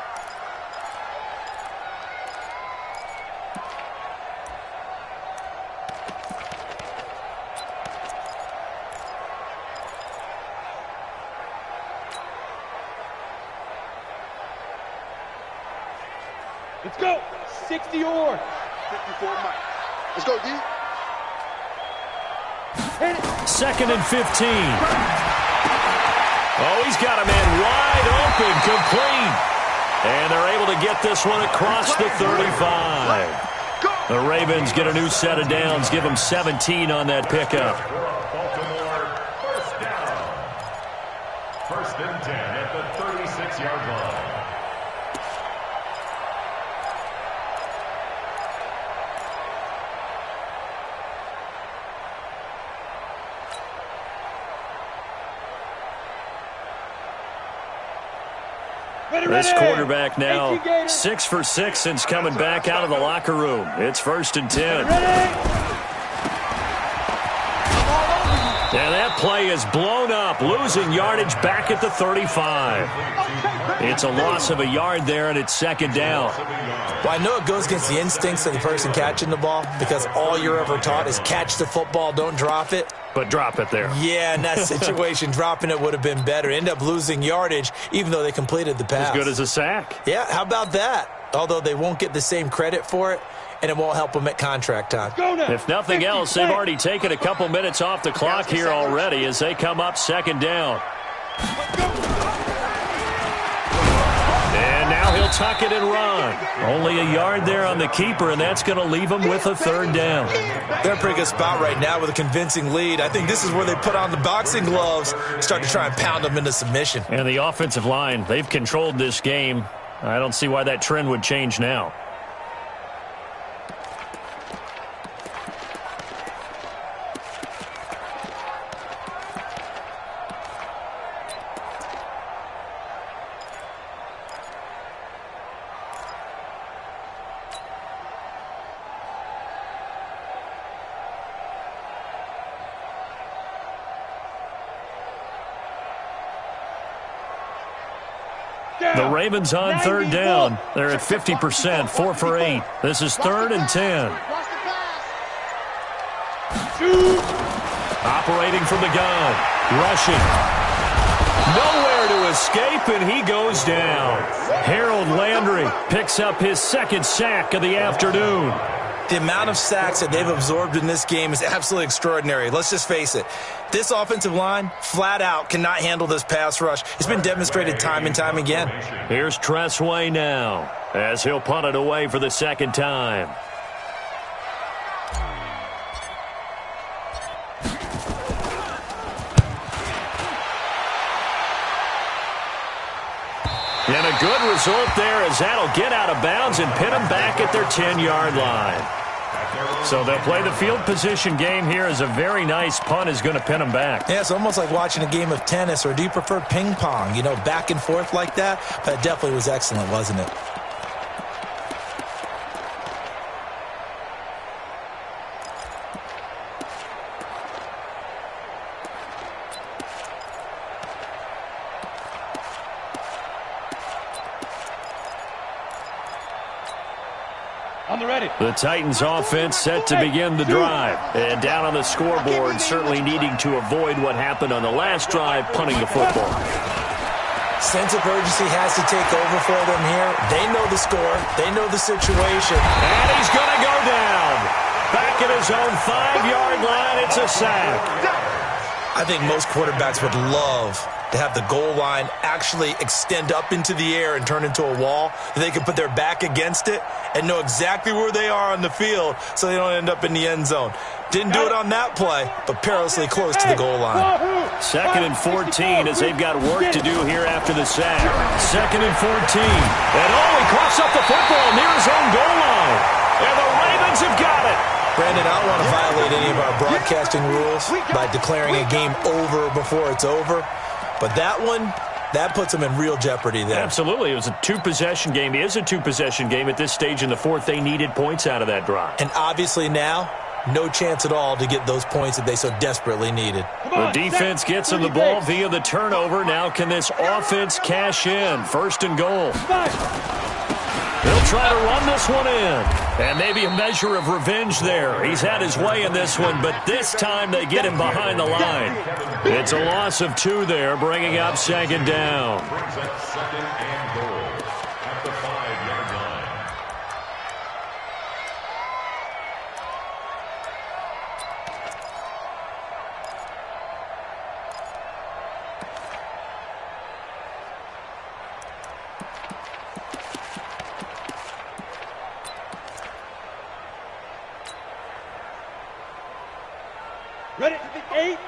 Let's go. 60 or. 54, Mike. Let's go, D. 2nd and 15. Oh, he's got a man wide open, complete. And they're able to get this one across the 35. The Ravens get a new set of downs, give them 17 on that pickup. Baltimore, first down. 1st and 10 at the 36-yard line. This quarterback now 6 for 6 since coming back out of the locker room. It's 1st and 10. And that play is blown up, losing yardage back at the 35. It's a loss of a yard there, and it's 2nd down. Well, I know it goes against the instincts of the person catching the ball, because all you're ever taught is catch the football, don't drop it. But drop it there. Yeah, in that situation, dropping it would have been better. End up losing yardage, even though they completed the pass. As good as a sack. Yeah, how about that? Although they won't get the same credit for it, and it won't help them at contract time. If nothing else, they've already taken a couple minutes off the clock here already as they come up 2nd down. And now he'll tuck it and run. Only a yard there on the keeper, and that's going to leave them with a third down. They're in a pretty good spot right now with a convincing lead. I think this is where they put on the boxing gloves, start to try and pound them into submission. And the offensive line, they've controlled this game. I don't see why that trend would change now. The Ravens on third down. They're at 50%, 4 for 8. This is 3rd and 10. Operating from the gun. Rushing. Nowhere to escape, and he goes down. Harold Landry picks up his 2nd sack of the afternoon. The amount of sacks that they've absorbed in this game is absolutely extraordinary. Let's just face it. This offensive line, flat out, cannot handle this pass rush. It's been demonstrated time and time again. Here's Tressway now, as he'll punt it away for the 2nd time. And a good result there, as that'll get out of bounds and pin them back at their 10-yard line. So they'll play the field position game here, as a very nice punt is going to pin them back. Yeah, it's almost like watching a game of tennis, or do you prefer ping pong? You know, back and forth like that? But it definitely was excellent, wasn't it? The Titans offense set to begin the drive. And down on the scoreboard, certainly needing to avoid what happened on the last drive, punting the football. Sense of urgency has to take over for them here. They know the score. They know the situation. And he's going to go down. Back at his own 5-yard line, it's a sack. I think most quarterbacks would love to have the goal line actually extend up into the air and turn into a wall. They can put their back against it and know exactly where they are on the field so they don't end up in the end zone. Didn't do it on that play, but perilously close to the goal line. 2nd and 14, as they've got work to do here after the sack. 2nd and 14. And he coughs up the football near his own goal line. And the Ravens have got it. Brandon, I don't want to violate any of our broadcasting rules by declaring a game over before it's over. But that one, that puts them in real jeopardy there. Absolutely. It was a 2-possession game. It is a 2-possession game at this stage in the 4th. They needed points out of that drive. And obviously now, no chance at all to get those points that they so desperately needed. The defense gets them the ball via the turnover. Now can this offense cash in? 1st and goal. They'll try to run this one in. And maybe a measure of revenge there. He's had his way in this one, but this time they get him behind the line. It's a loss of 2 there, bringing up 2nd down. Brings up 2nd and goal at the 5-yard line.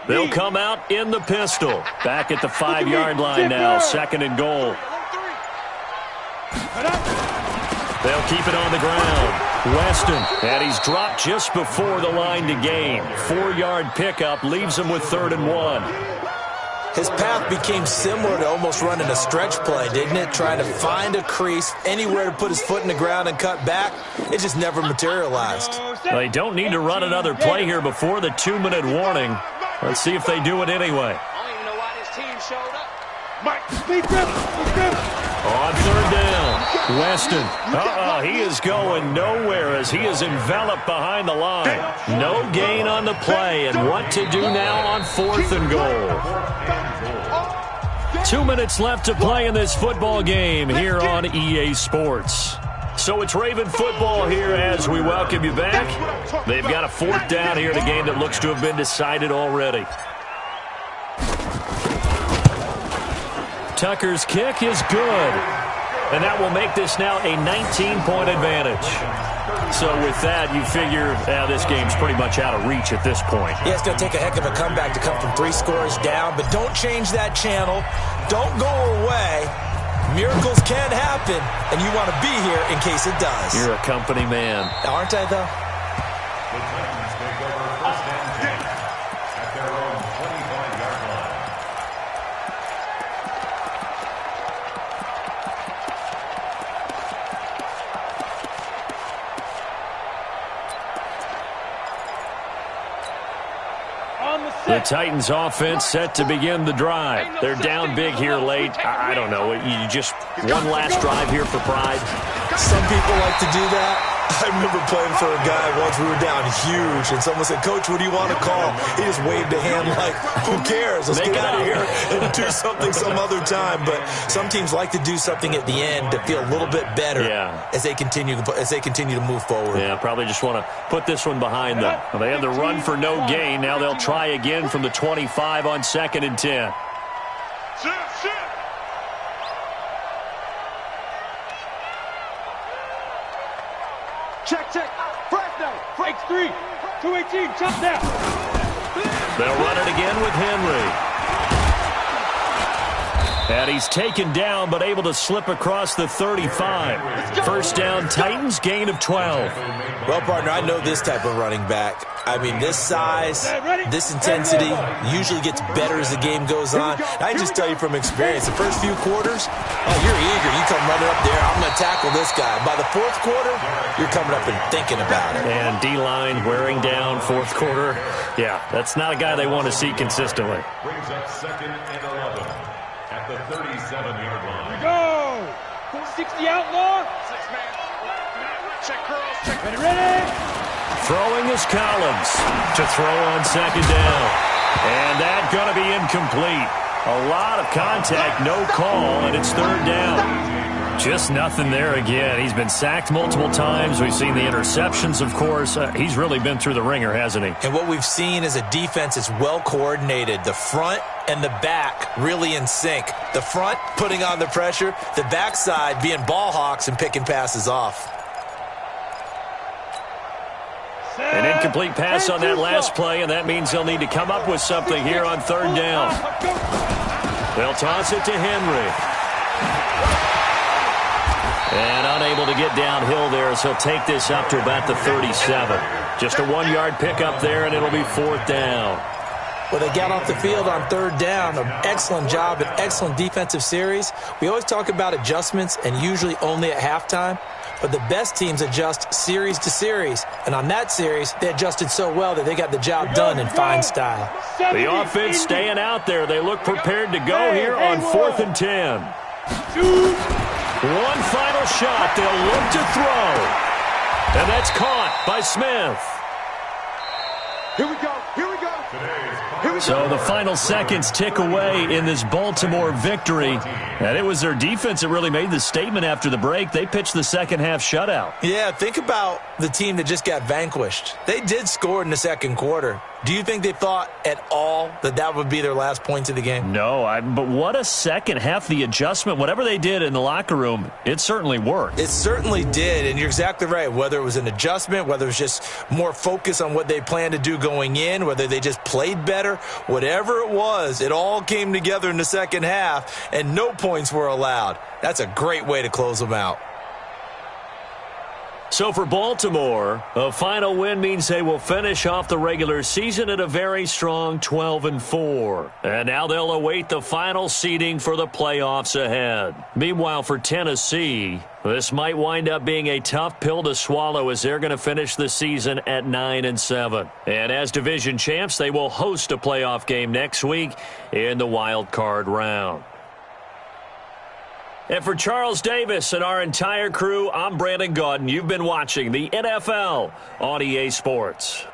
They'll come out in the pistol. Back at the 5-yard line now, 2nd and goal. They'll keep it on the ground. Weston, and he's dropped just before the line to gain. 4-yard pickup leaves him with 3rd and 1. His path became similar to almost running a stretch play, didn't it? Trying to find a crease, anywhere to put his foot in the ground and cut back. It just never materialized. They don't need to run another play here before the 2-minute warning. Let's see if they do it anyway. I don't even know why this team showed up. On 3rd down, Weston. He is going nowhere as he is enveloped behind the line. No gain on the play, and what to do now on 4th and goal. 2 minutes left to play in this football game here on EA Sports. So it's Raven football here as we welcome you back. They've got a 4th down here in a game that looks to have been decided already. Tucker's kick is good. And that will make this now a 19-point advantage. So with that, you figure this game's pretty much out of reach at this point. Yeah, it's going to take a heck of a comeback to come from 3 scores down, but don't change that channel. Don't go away. Miracles can happen, and you want to be here in case it does. You're a company man. Aren't I, though? The Titans take over first and 10 at their own 25-yard line. The Titans offense set to begin the drive. They're down big here late. I don't know. You just one last drive here for pride. Some people like to do that. I remember playing for a guy once. We were down huge, and someone said, "Coach, what do you want to call?" He just waved a hand like, "Who cares? Let's get out of here and do something some other time." But some teams like to do something at the end to feel a little bit better as they continue to move forward. Yeah, probably just want to put this one behind them. Well, they had the run for no gain. Now they'll try again from the 25 on 2nd and 10. Check. Fresno. X3. 218. Chop down. They'll run it again with Henry. And he's taken down, but able to slip across the 35. First down, Titans, gain of 12. Well, partner, I know this type of running back. I mean, this size, this intensity usually gets better as the game goes on. I just tell you from experience, the first few quarters, you're eager. You come running up there, I'm going to tackle this guy. By the 4th quarter, you're coming up and thinking about it. And D-line wearing down 4th quarter. Yeah, that's not a guy they want to see consistently. Brings up 2nd and 11 at the 37-yard line. Go! 60 outlaw. 6-man. Check girls. Check. Ready. Throwing is Collins to throw on 2nd down. And that's going to be incomplete. A lot of contact, no call, and it's 3rd down. Just nothing there again. He's been sacked multiple times. We've seen the interceptions, of course. He's really been through the ringer, hasn't he? And what we've seen is a defense that's well coordinated. The front and the back really in sync. The front putting on the pressure, the backside being ball hawks and picking passes off. An incomplete pass on that last play, and that means they'll need to come up with something here on 3rd down. They'll toss it to Henry. And unable to get downhill there as he'll take this up to about the 37. Just a 1-yard pickup there, and it'll be 4th down. Well, they got off the field on 3rd down. An excellent job, an excellent defensive series. We always talk about adjustments, and usually only at halftime. But the best teams adjust series to series. And on that series, they adjusted so well that they got the job done in fine style. The offense staying out there. They look prepared to go here on 4th and 10. One final shot. They'll look to throw. And that's caught by Smith. Here we go. So the final seconds tick away in this Baltimore victory. And it was their defense that really made the statement after the break. They pitched the second-half shutout. Yeah, think about the team that just got vanquished. They did score in the 2nd quarter. Do you think they thought at all that that would be their last points of the game? No, but what a second half. The adjustment, whatever they did in the locker room, it certainly worked. It certainly did, and you're exactly right. Whether it was an adjustment, whether it was just more focus on what they planned to do going in, whether they just played better, whatever it was, it all came together in the second half, and no points were allowed. That's a great way to close them out. So for Baltimore, a final win means they will finish off the regular season at a very strong 12-4. And now they'll await the final seeding for the playoffs ahead. Meanwhile, for Tennessee, this might wind up being a tough pill to swallow as they're going to finish the season at 9-7. And as division champs, they will host a playoff game next week in the wild card round. And for Charles Davis and our entire crew, I'm Brandon Gaudin. You've been watching the NFL on EA Sports.